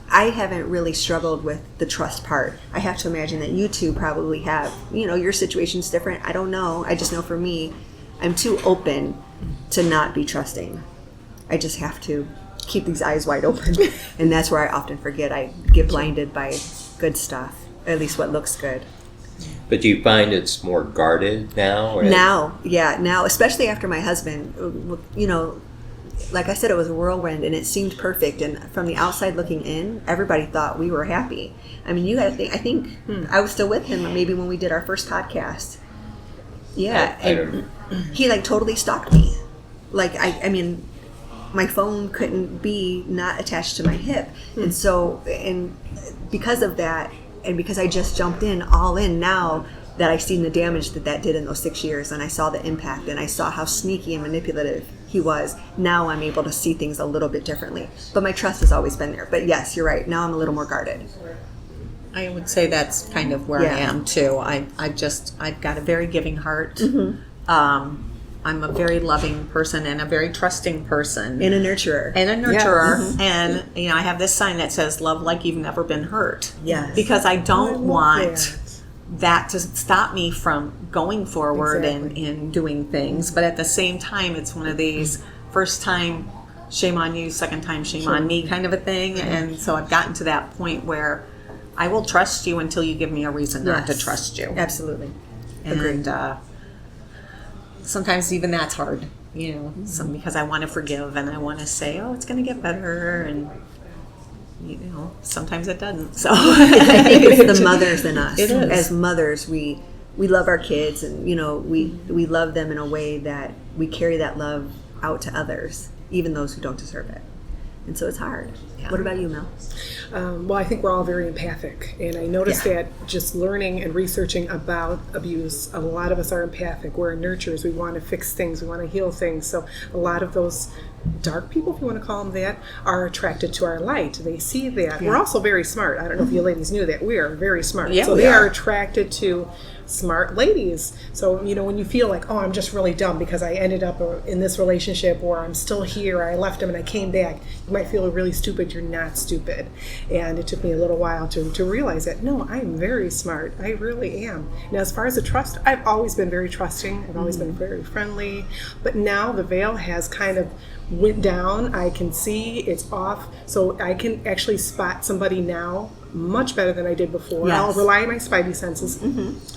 I haven't really struggled with the trust part. I have to imagine that you two probably have. Your situation's different. I don't know. I just know for me, I'm too open to not be trusting. I just have to keep these eyes wide open. And that's where I often forget. I get blinded by good stuff, at least what looks good. But do you find it's more guarded now? Now, especially after my husband, like I said, it was a whirlwind and it seemed perfect. And from the outside looking in, everybody thought we were happy. I mean, you got to think, I think I was still with him maybe when we did our first podcast. Yeah. And he like totally stalked me. Like, I mean, my phone couldn't be not attached to my hip. And so, and because of that, and because I just jumped all in now that I've seen the damage that did in those 6 years, and I saw the impact, and I saw how sneaky and manipulative he was, now I'm able to see things a little bit differently. But my trust has always been there. But yes, you're right. Now I'm a little more guarded. I would say that's kind of where I am too. I've got a very giving heart. I'm a very loving person and a very trusting person. And a nurturer. And, I have this sign that says, love like you've never been hurt. Yes. Because I don't want that to stop me from going forward and doing things. But at the same time, it's one of these first time, shame on you, second time, shame on me kind of a thing. And so I've gotten to that point where I will trust you until you give me a reason not to trust you. Absolutely. And sometimes even that's hard, because I want to forgive and I want to say, oh, it's going to get better, and sometimes it doesn't. So I think it's the mothers in us. It is. As mothers, we love our kids, and we love them in a way that we carry that love out to others, even those who don't deserve it. And so it's hard. Yeah. What about you, Mel? Well, I think we're all very empathic, and I noticed that just learning and researching about abuse, a lot of us are empathic. We're nurturers. We want to fix things. We want to heal things. So a lot of those dark people, if you want to call them that, are attracted to our light. They see that. We're also very smart. I don't know if you ladies knew that. We are very smart. Yeah, so they are attracted to smart ladies. So, when you feel like, oh, I'm just really dumb because I ended up in this relationship, or I'm still here, or I left him and I came back, you might feel really stupid. You're not stupid. And it took me a little while to realize that, no, I'm very smart. I really am. Now, as far as the trust, I've always been very trusting. I've always been very friendly. But now the veil has kind of went down. I can see it's off. So I can actually spot somebody now much better than I did before. Yes. I'll rely on my spidey senses.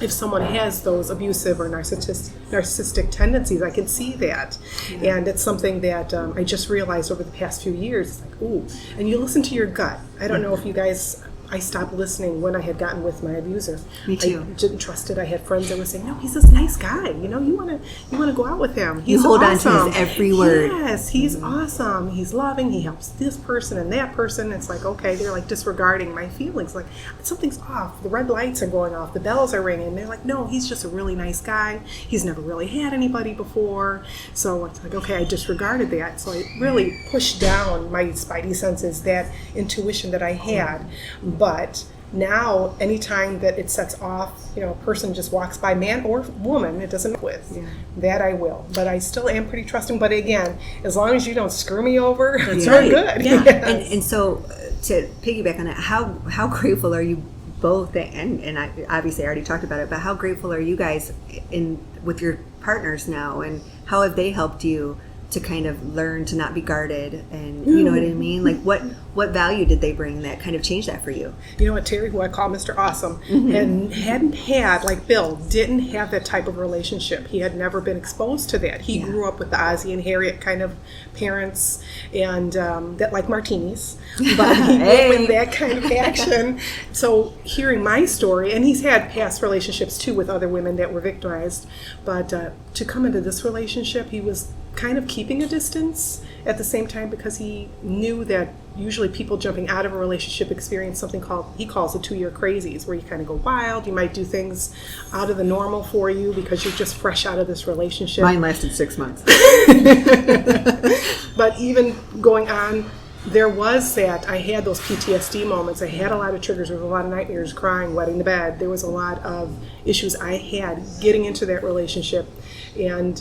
If someone has those abusive or narcissistic tendencies, I can see that. And it's something that I just realized over the past few years. It's like, ooh. And you listen to your gut. I don't know if you guys I stopped listening when I had gotten with my abuser. Me too. I didn't trust it. I had friends that would say, "No, he's this nice guy. You know, you want to go out with him. He's hold awesome. on to his every word." Yes, he's awesome. He's loving. He helps this person and that person." It's like, okay, they're like disregarding my feelings. Like, something's off. The red lights are going off. The bells are ringing. They're like, "No, he's just a really nice guy. He's never really had anybody before." So it's like, okay, I disregarded that. So I really pushed down my spidey senses, that intuition that I had. But now, anytime that it sets off, a person just walks by, man or woman, it doesn't matter with, that I will. But I still am pretty trusting. But again, as long as you don't screw me over, it's very good. Yeah. Yes. And so to piggyback on that, how grateful are you both, and I obviously I already talked about it, but how grateful are you guys with your partners now, and how have they helped you to kind of learn to not be guarded, and you know what I mean? Like what value did they bring that kind of changed that for you? You know what, Terry, who I call Mr. Awesome, and hadn't had, like Bill, didn't have that type of relationship. He had never been exposed to that. He grew up with the Ozzie and Harriet kind of parents, and that like martinis, but he grew up in that kind of action. So hearing my story, and he's had past relationships too with other women that were victimized, but to come into this relationship, he was kind of keeping a distance at the same time, because he knew that usually people jumping out of a relationship experience something he calls the 2-year crazies, where you kind of go wild. You might do things out of the normal for you because you're just fresh out of this relationship. Mine lasted 6 months. But even going on, there was that. I had those PTSD moments. I had a lot of triggers. There was a lot of nightmares, crying, wetting the bed. There was a lot of issues I had getting into that relationship, and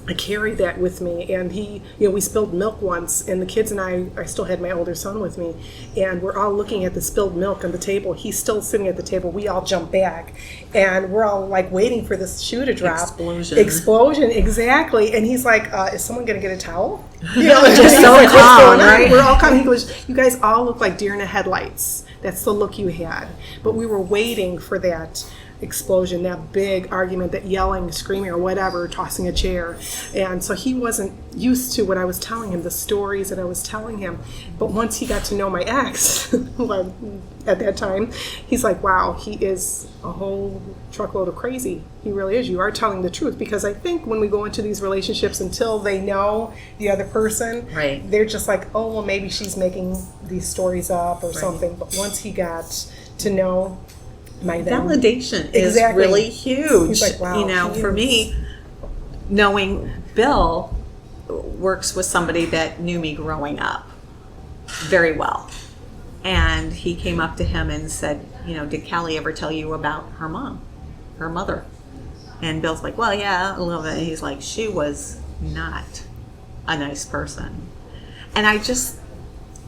I carried that with me. And we spilled milk once, and the kids and I still had my older son with me, and we're all looking at the spilled milk on the table. He's still sitting at the table. We all jump back, and we're all like waiting for this shoe to drop. Explosion, exactly. And he's like, is someone going to get a towel? Just so like, calm, right? We're all calm. He goes, you guys all look like deer in the headlights. That's the look you had. But we were waiting for that explosion, that big argument, that yelling, screaming, or whatever, tossing a chair. And so he wasn't used to what I was telling him, the stories that I was telling him. But once he got to know my ex, at that time, he's like, wow, he is a whole truckload of crazy. He really is. You are telling the truth. Because I think when we go into these relationships, until they know the other person, they're just like, oh, well, maybe she's making these stories up or something. But once he got to know my validation is really huge. He's like, wow, for me, knowing Bill works with somebody that knew me growing up very well, and he came up to him and said, did Callie ever tell you about her mother? And Bill's like, well, yeah, a little bit. He's like, she was not a nice person. And I just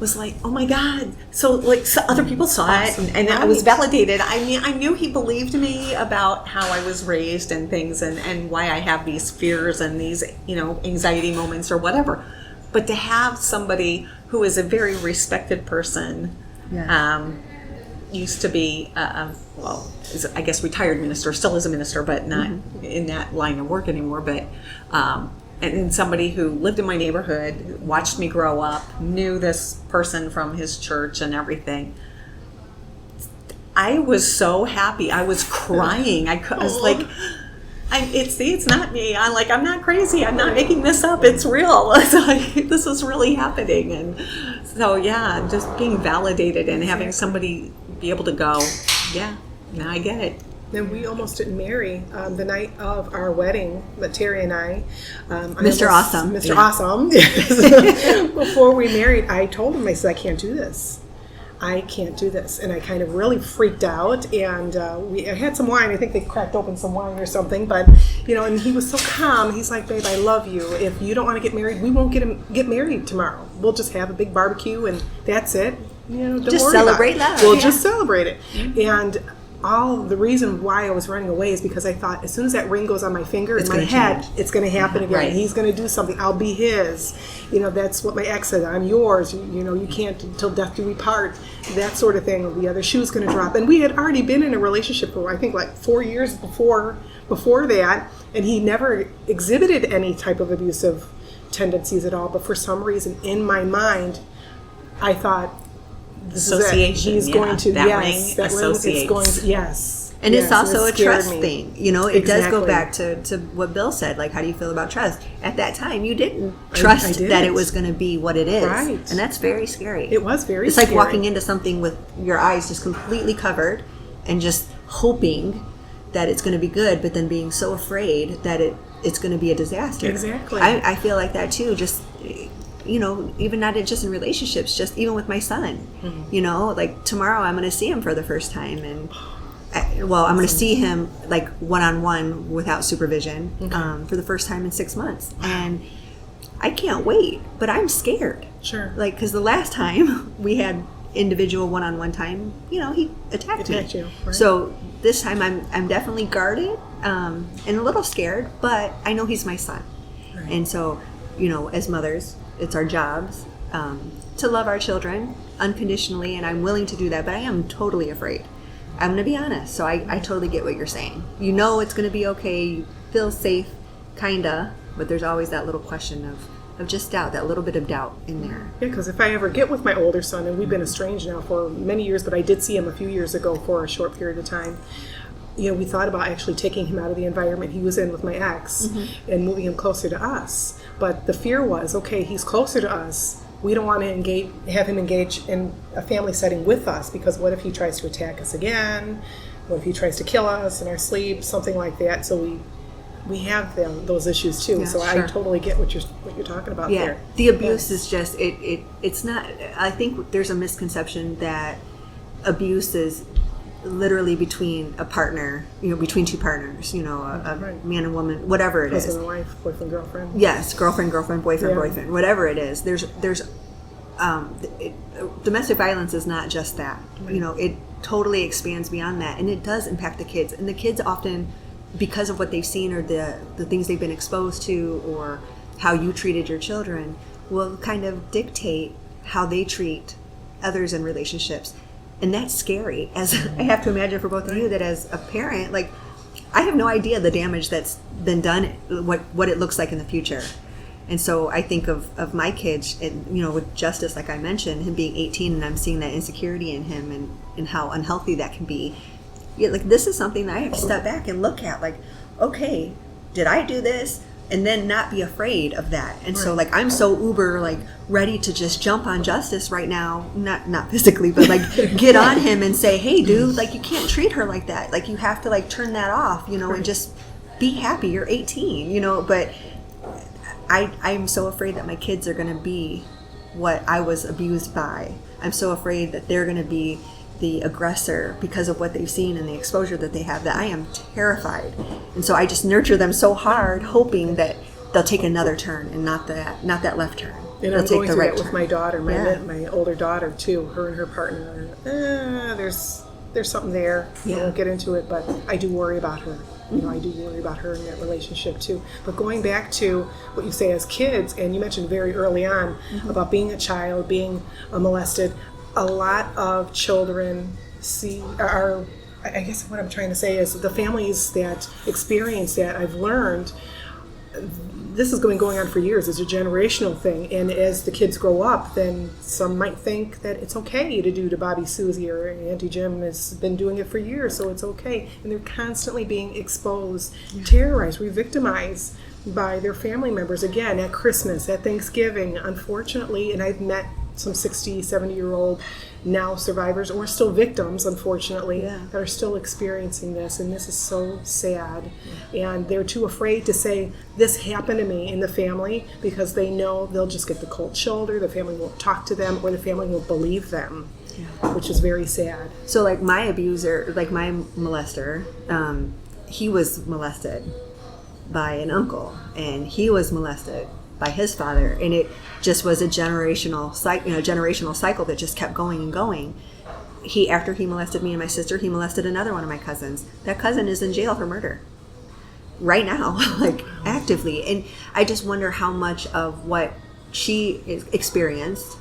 was like, oh my God. So other people saw it, and I was validated. I mean, I knew he believed me about how I was raised and things, and why I have these fears and these, anxiety moments or whatever. But to have somebody who is a very respected person, used to be, I guess retired minister, still is a minister, but not in that line of work anymore, but and somebody who lived in my neighborhood, watched me grow up, knew this person from his church and everything. I was so happy. I was crying. I was like, it's not me. I'm not crazy. I'm not making this up. It's real. This is really happening. And so, just being validated and having somebody be able to go, now I get it. And we almost didn't marry the night of our wedding, but Terry and I. Mr. Awesome. Mr. Awesome. Before we married, I told him, I said, I can't do this. I can't do this. And I kind of really freaked out. And I had some wine. I think they cracked open some wine or something. But, and he was so calm. He's like, babe, I love you. If you don't want to get married, we won't get married tomorrow. We'll just have a big barbecue and that's it. Don't just worry celebrate about it. love. We'll just celebrate it. And all the reason why I was running away is because I thought as soon as that ring goes on my finger in my head, it's going to happen again. Right. He's going to do something. I'll be his. That's what my ex said. I'm yours. You can't until death do we part. That sort of thing. The other shoe's going to drop. And we had already been in a relationship for I think 4 years before that, and he never exhibited any type of abusive tendencies at all. But for some reason, in my mind, I thought, this is it. Association. He's going to, that yes, ring that ring, it's associates. going to, yes. And yes, it's also it a scared trust me. thing. You know, it does go Exactly. back to what Bill said. Like, how do you feel about trust? At that time, you didn't trust I didn't. that it was going to be what it is. Right. And that's very scary. It was very It's scary. like walking into something with your eyes just completely covered and just hoping that it's going to be good, but then being so afraid that it's going to be a disaster. Exactly. I feel like that too. Just, you know, even not just in relationships, just even with my son. Mm-hmm. You know, like tomorrow I'm going to see him for the first time, and I'm going to see him like one-on-one without supervision for the first time in 6 months, and I can't wait. But I'm scared. Sure. Like, because the last time we had individual one-on-one time, you know, he attacked me. You, right? So this time I'm definitely guarded and a little scared, but I know he's my son. Right. And so, you know, as mothers, it's our jobs to love our children unconditionally, and I'm willing to do that, but I am totally afraid. I'm going to be honest. So I totally get what you're saying. You know it's going to be okay. You feel safe, kinda, but there's always that little question of just doubt, that little bit of doubt in there. Yeah, because if I ever get with my older son, and we've been estranged now for many years, but I did see him a few years ago for a short period of time. You know, we thought about actually taking him out of the environment he was in with my ex and moving him closer to us. But the fear was, okay, he's closer to us. We don't want to have him engage in a family setting with us, because what if he tries to attack us again? What if he tries to kill us in our sleep? Something like that. So we have those issues too. Yeah, so sure. I totally get what you're talking about Yeah, there. the abuse is just it's not. I think there's a misconception that abuse is literally between a partner, you know, between two partners, you know, a Right. man and woman, whatever it is. Husband and wife, boyfriend, girlfriend. Yes, girlfriend, boyfriend, Yeah. boyfriend, whatever it is. Domestic violence is not just that. You know, it totally expands beyond that, and it does impact the kids. And the kids often, because of what they've seen or the things they've been exposed to, or how you treated your children, will kind of dictate how they treat others in relationships. And that's scary. As I have to imagine for both of you, that as a parent, like, I have no idea the damage that's been done, what it looks like in the future. And so I think of my kids, and, you know, with Justice, like I mentioned, him being 18, and I'm seeing that insecurity in him and how unhealthy that can be. Yeah, like, this is something that I have to step back and look at, like, okay, did I do this? And then not be afraid of that. And so, like, I'm so uber, like, ready to just jump on Justice right now, not physically, but like get on him and say, hey dude, like, you can't treat her like that. Like, you have to, like, turn that off, you know, and just be happy. You're 18, you know. But I'm so afraid that my kids are going to be what I was abused by. I'm so afraid that they're going to be the aggressor because of what they've seen and the exposure that they have, that I am terrified. And so I just nurture them so hard, hoping that they'll take another turn and not that left turn. And they'll I'm take going the through right that with turn. my daughter, Yeah. my older daughter too. Her and her partner. There's something there. Yeah. I won't get into it, but I do worry about her. You know, I do worry about her in that relationship too. But going back to what you say as kids, and you mentioned very early on about being a child, being molested, a lot of children I guess what I'm trying to say is the families that experience that, I've learned, this is going on for years. It's a generational thing. And as the kids grow up, then some might think that it's okay to do to Bobby Susie, or Auntie Jim has been doing it for years, so it's okay. And they're constantly being exposed, terrorized, re-victimized by their family members, again, at Christmas, at Thanksgiving, unfortunately. And I've met some 60, 70-year-old now survivors, or still victims, unfortunately, that are still experiencing this. And this is so sad. And they're too afraid to say, this happened to me in the family, because they know they'll just get the cold shoulder, the family won't talk to them, or the family won't believe them, which is very sad. So, like, my abuser, like my molester, he was molested by an uncle, and he was molested by his father, and it just was a generational cycle that just kept going and going. After he molested me and my sister, he molested another one of my cousins. That cousin is in jail for murder right now, like, actively. And I just wonder how much of what she experienced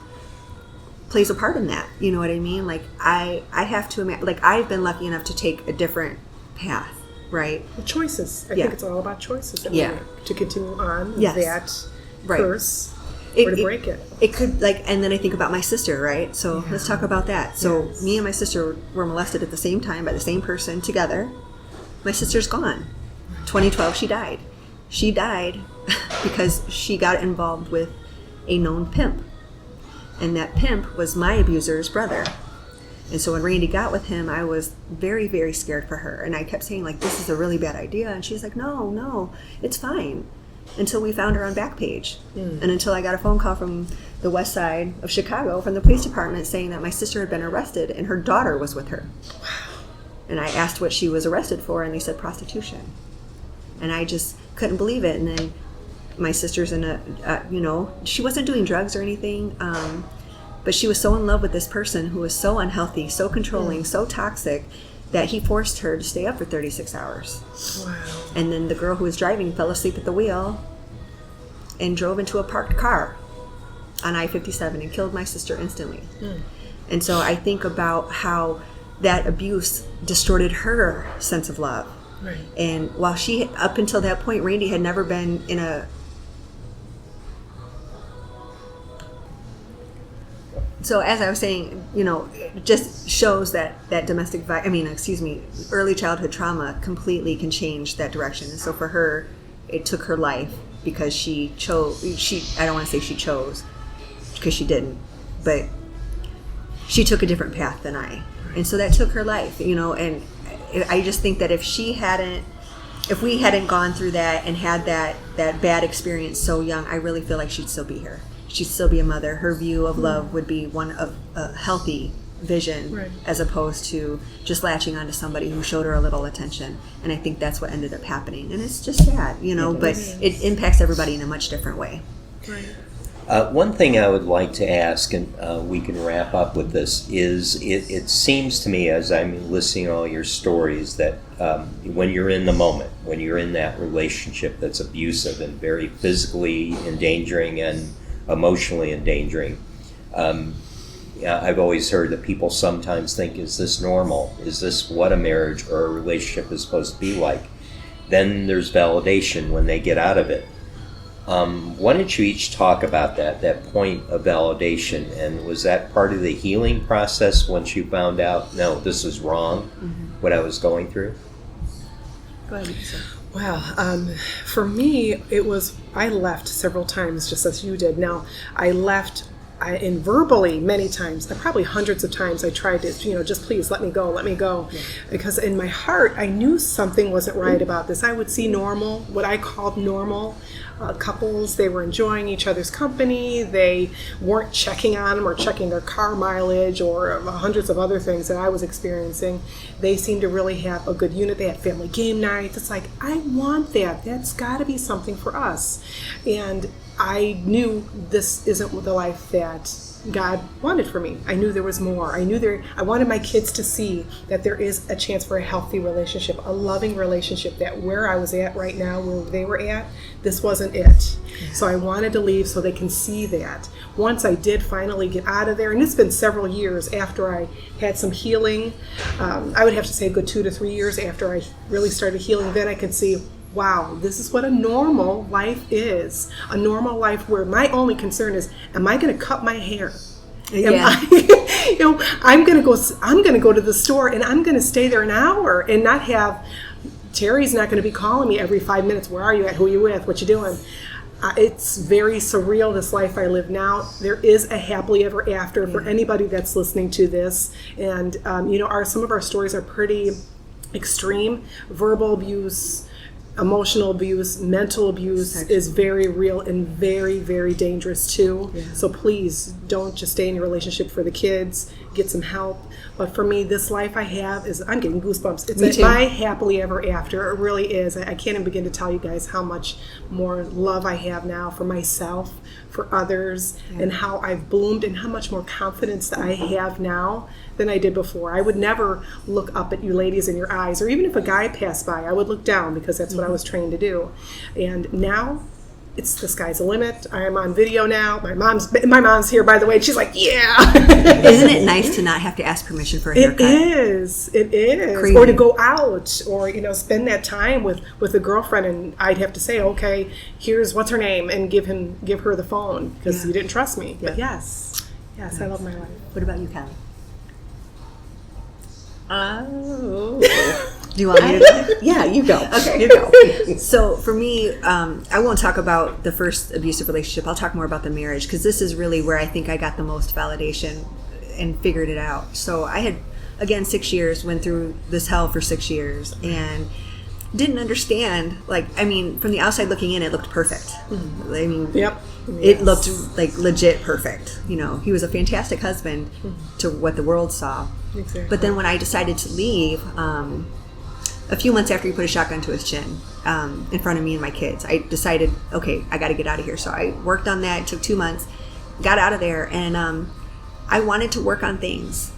plays a part in that. You know what I mean? Like, I have to imagine, like, I've been lucky enough to take a different path, right? The choices. I think it's all about choices that we make to continue on that Right. curse. or to break it. It could, like, and then I think about my sister, right? So let's talk about that. So me and my sister were molested at the same time by the same person together. My sister's gone. 2012, she died. She died because she got involved with a known pimp. And that pimp was my abuser's brother. And so when Randy got with him, I was very, very scared for her. And I kept saying, like, this is a really bad idea. And she's like, no, it's fine. Until we found her on Backpage. And until I got a phone call from the west side of Chicago from the police department saying that my sister had been arrested and her daughter was with her. And I asked what she was arrested for, and they said prostitution. And I just couldn't believe it. And then my sister's in she wasn't doing drugs or anything, but she was so in love with this person who was so unhealthy, so controlling, so toxic, that he forced her to stay up for 36 hours. Wow. And then the girl who was driving fell asleep at the wheel and drove into a parked car on I-57 and killed my sister instantly. And so I think about how that abuse distorted her sense of love. Right. And while she, up until that point, Randy had never been in a... So as I was saying, it just shows that early childhood trauma completely can change that direction. And so for her, it took her life because I don't want to say she chose, because she didn't, but she took a different path than I. And so that took her life, and I just think that if we hadn't gone through that and had that bad experience so young, I really feel like she'd still be here. She'd still be a mother. Her view of love would be one of a healthy vision, as opposed to just latching onto somebody who showed her a little attention. And I think that's what ended up happening. And it's just sad, but it impacts everybody in a much different way. Right. One thing I would like to ask, and we can wrap up with this, is it seems to me as I'm listening to all your stories that when you're in the moment, when you're in that relationship that's abusive and very physically endangering and emotionally endangering, I've always heard that people sometimes think, is this normal? Is this what a marriage or a relationship is supposed to be like? Then there's validation when they get out of it. Why don't you each talk about that point of validation, and was that part of the healing process once you found out, no, this is wrong, what I was going through? Go ahead, Lisa. Well, for me, I left several times, just as you did. Now, I left and verbally many times, probably hundreds of times, I tried to, just please let me go. Yeah. Because in my heart, I knew something wasn't right about this. I would see what I called normal couples. They were enjoying each other's company. They weren't checking on them or checking their car mileage or hundreds of other things that I was experiencing. They seemed to really have a good unit. They had family game nights. It's like, I want that. That's got to be something for us. And I knew this isn't the life that God wanted for me. I knew there was more. I wanted my kids to see that there is a chance for a healthy relationship, a loving relationship, that where I was at right now, where they were at, this wasn't it. Yeah. So I wanted to leave so they can see that. Once I did finally get out of there, and it's been several years after I had some healing, I would have to say a good 2 to 3 years after I really started healing, then I could see, wow, this is what a normal life is. A normal life where my only concern is, am I going to cut my hair? I'm going to go to the store and I'm going to stay there an hour and not have, Terry's not going to be calling me every 5 minutes. Where are you at? Who are you with? What you doing? It's very surreal, this life I live now. There is a happily ever after for anybody that's listening to this. And, some of our stories are pretty extreme. Verbal abuse, emotional abuse, mental abuse is very real and very, very dangerous too. Yeah. So please don't just stay in your relationship for the kids. Get some help. But for me, this life I have I'm getting goosebumps. It's my happily ever after. It really is. I can't even begin to tell you guys how much more love I have now for myself, for others, and how I've bloomed and how much more confidence that I have now than I did before. I would never look up at you ladies in your eyes, or even if a guy passed by, I would look down because that's what I was trained to do. And now it's the sky's the limit. I am on video now. My mom's here, by the way. And she's like, yeah. Isn't it nice to not have to ask permission for a haircut? It is. Crazy. Or to go out, or spend that time with a girlfriend, and I'd have to say, okay, here's what's her name, and give her the phone because you didn't trust me. But yes, I love my life. What about you, Kelly? Oh. Do you want me to? Yeah, you go. Okay. You go. So for me, I won't talk about the first abusive relationship. I'll talk more about the marriage, because this is really where I think I got the most validation and figured it out. So I had, again, 6 years, went through this hell for 6 years, and didn't understand. From the outside looking in, it looked perfect. I mean, Yep. it looked like legit perfect. He was a fantastic husband to what the world saw. Exactly. But then when I decided to leave, a few months after he put a shotgun to his chin in front of me and my kids, I decided, okay, I got to get out of here. So I worked on that. It took 2 months, got out of there, and I wanted to work on things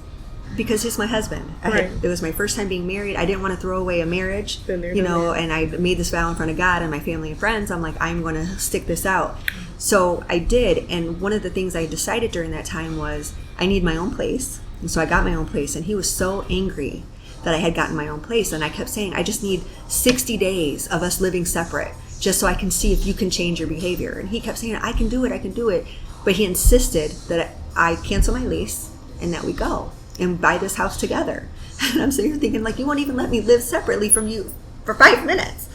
because he's my husband. It was my first time being married. I didn't want to throw away a marriage, Been there, and I made this vow in front of God and my family and friends. I'm like, I'm going to stick this out. So I did, and one of the things I decided during that time was I need my own place. And so I got my own place, and he was so angry that I had gotten my own place. And I kept saying, I just need 60 days of us living separate just so I can see if you can change your behavior. And he kept saying, I can do it. But he insisted that I cancel my lease and that we go and buy this house together. And I'm sitting here thinking, you won't even let me live separately from you for 5 minutes.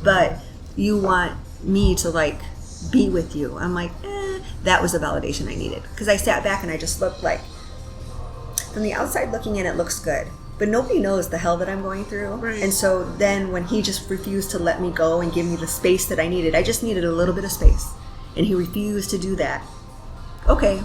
But you want me to, be with you. I'm like, that was the validation I needed. Because I sat back and I just looked like, from the outside looking in, it looks good, but nobody knows the hell that I'm going through. Right. And so then when he just refused to let me go and give me the space that I needed, I just needed a little bit of space, and he refused to do that. Okay,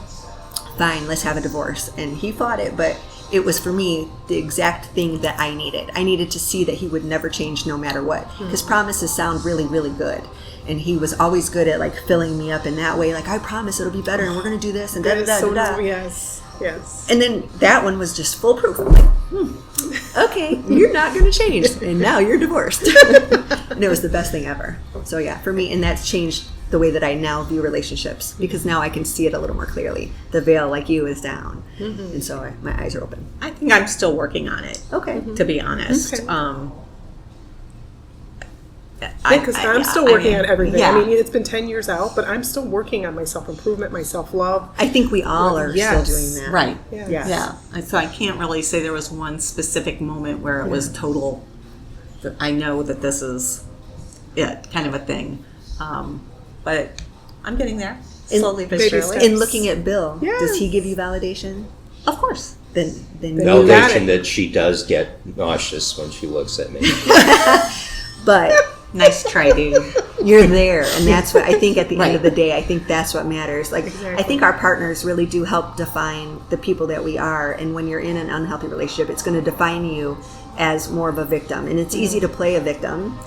fine, let's have a divorce. And he fought it, but it was for me the exact thing that I needed. I needed to see that he would never change no matter what. His promises sound really, really good. And he was always good at filling me up in that way. I promise it'll be better, and we're going to do this and That is so da. yes. And then that one was just foolproof. I'm like, okay, you're not going to change. And now you're divorced. And it was the best thing ever. So yeah, for me, and that's changed the way that I now view relationships, because now I can see it a little more clearly. The veil, like you, is down. And so my eyes are open. I think I'm still working on it. Okay. To be honest. Okay. I- Because I- I'm yeah, still I working mean, on everything. yeah. I mean, it's been 10 years out, but I'm still working on my self-improvement, my self-love. I think we all are Yes. still doing that. Right. Yes. Yeah. And so I can't really say there was one specific moment where it was total, that I know that this is it, kind of a thing. But I'm getting there, slowly but baby surely. steps. In looking at Bill, Yes. does he give you validation? Of course. Then You you got Validation it. that she does get nauseous when she looks at me. but Nice try, dude. you're there, and that's what I think at the end Right. of the day, I think that's what matters. Exactly. I think our partners really do help define the people that we are, and when you're in an unhealthy relationship, it's going to define you as more of a victim. And it's easy to play a victim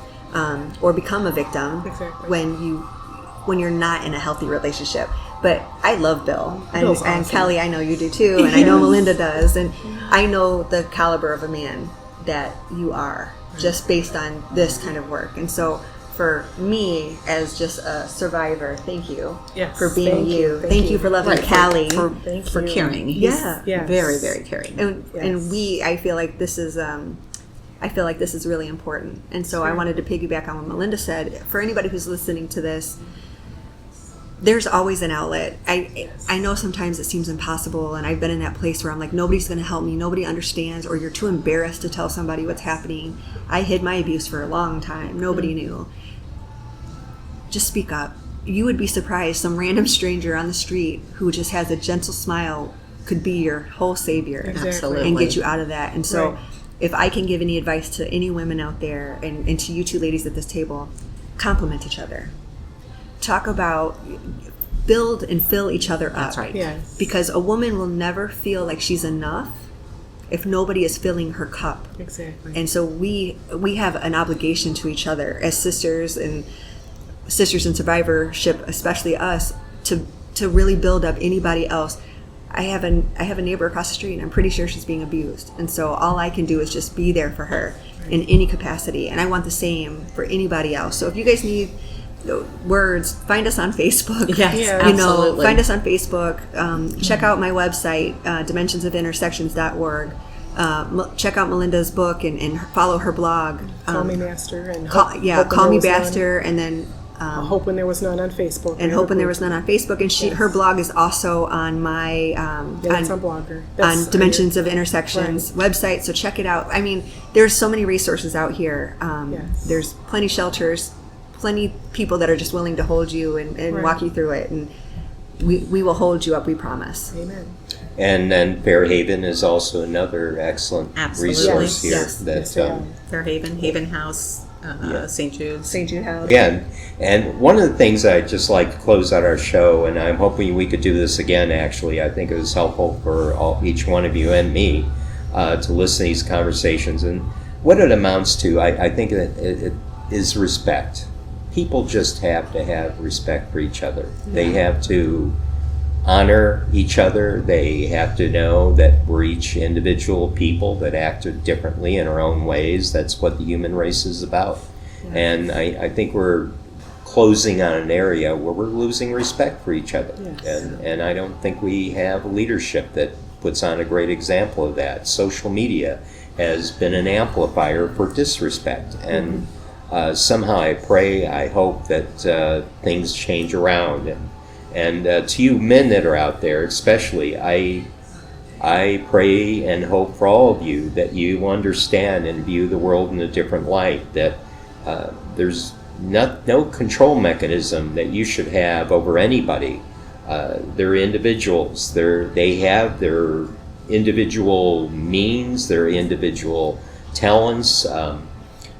or become a victim Exactly. when you're not in a healthy relationship. But I love Bill, Bill's and awesome. Kelly, I know you do too, and I know Melinda does, and I know the caliber of a man that you are, just based on this kind of work. And so for me, as just a survivor, thank you Yes, for being thank you. you, Thank you for loving Callie. Thank For you. caring. He's Yeah. Yes. very, very caring. and Yes. I feel like this is really important. And so I wanted to piggyback on what Melinda said. For anybody who's listening to this, there's always an outlet. I know sometimes it seems impossible, and I've been in that place where I'm like, nobody's going to help me, nobody understands, or you're too embarrassed to tell somebody what's happening. I hid my abuse for a long time. Nobody knew. Just speak up. You would be surprised, some random stranger on the street who just has a gentle smile could be your whole savior. Exactly. Absolutely. And get you out of that. And so Right. if I can give any advice to any women out there, and to you two ladies at this table, compliment each other. Talk about, build and fill each other up. That's right. Yes. Because a woman will never feel like she's enough if nobody is filling her cup. Exactly. And so we have an obligation to each other as sisters in survivorship, especially us, to really build up anybody else. I have a neighbor across the street, and I'm pretty sure she's being abused. And so all I can do is just be there for her in any capacity. And I want the same for anybody else. So if you guys need words, find us on Facebook. Yes, Yeah. You know, absolutely. find us on Facebook. Check out my website, dimensionsofintersections.org. Check out Melinda's book and follow her blog. Call Me Master and Call Hope Me When There Was Master, and then None. Hope When There Was None on Facebook. and Hope When There Was None on Facebook. And her blog is also on my That's on Blogger. on Dimensions of Intersections website. So check it out. I mean, there's so many resources out here. Yes. There's plenty shelters, plenty people that are just willing to hold you and walk you through it. And we will hold you up. We promise. Amen. And then Fairhaven is also another excellent Absolutely. resource here. Yes. That Yes, they are. Fairhaven, Haven House, St. Jude's. St. Jude House. again. And one of the things I'd just like to close out our show, and I'm hoping we could do this again. Actually, I think it was helpful for each one of you and me to listen to these conversations. And what it amounts to, I think it is respect. People just have to have respect for each other. They have to honor each other. They have to know that we're each individual people that act differently in our own ways. That's what the human race is about. And I think we're closing on an area where we're losing respect for each other. Yes. And I don't think we have leadership that puts on a great example of that. Social media has been an amplifier for disrespect. And somehow I pray, I hope that things change around. And to you men that are out there especially, I pray and hope for all of you that you understand and view the world in a different light, that there's no control mechanism that you should have over anybody. They're individuals. They have their individual means, their individual talents,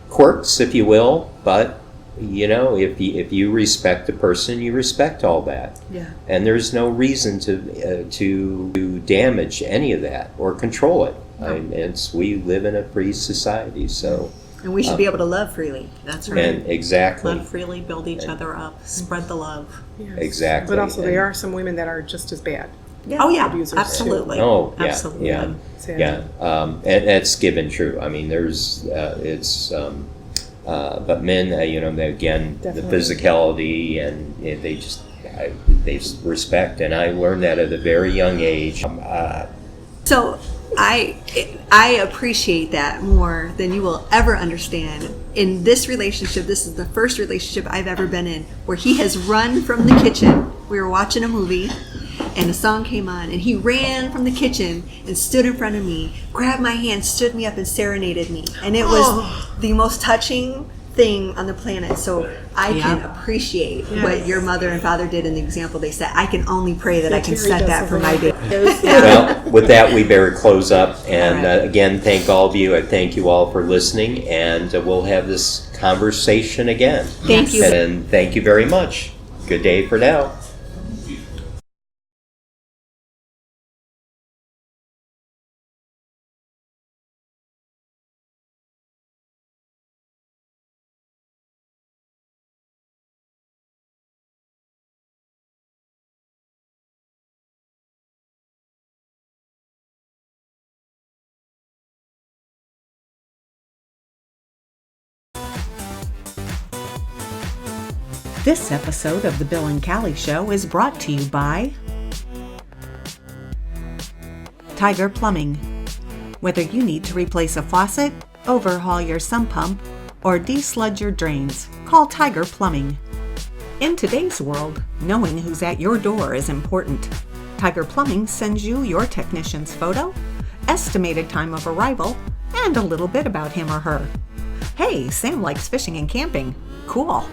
quirks, if you will, but you know, if you respect a person, you respect all that. Yeah. And there's no reason to damage any of that or control it. We live in a free society, so. And we should be able to love freely. That's right. And exactly. Love freely, build each other up, spread the love. Yes. Exactly. But also, there are some women that are just as bad. Oh yeah, Abusers, absolutely. Oh, yeah, Absolutely. yeah. Sad. Yeah, and that's given true. I mean, but men, again, Definitely. the physicality, and they respect, and I learned that at a very young age. So I appreciate that more than you will ever understand. In this relationship, this is the first relationship I've ever been in where he has run from the kitchen. We were watching a movie and a song came on and he ran from the kitchen and stood in front of me, grabbed my hand, stood me up and serenaded me. And it was the most touching thing on the planet. So I can appreciate what your mother and father did and the example they set. I can only pray that I can Terry set does that for my something baby. Well, with that, we better close up. And All right. again, thank all of you. I thank you all for listening. And we'll have this conversation again. Thank you. And thank you very much. Good day for now. This episode of The Bill and Callie Show is brought to you by Tiger Plumbing. Whether you need to replace a faucet, overhaul your sump pump, or desludge your drains, call Tiger Plumbing. In today's world, knowing who's at your door is important. Tiger Plumbing sends you your technician's photo, estimated time of arrival, and a little bit about him or her. Hey, Sam likes fishing and camping. Cool.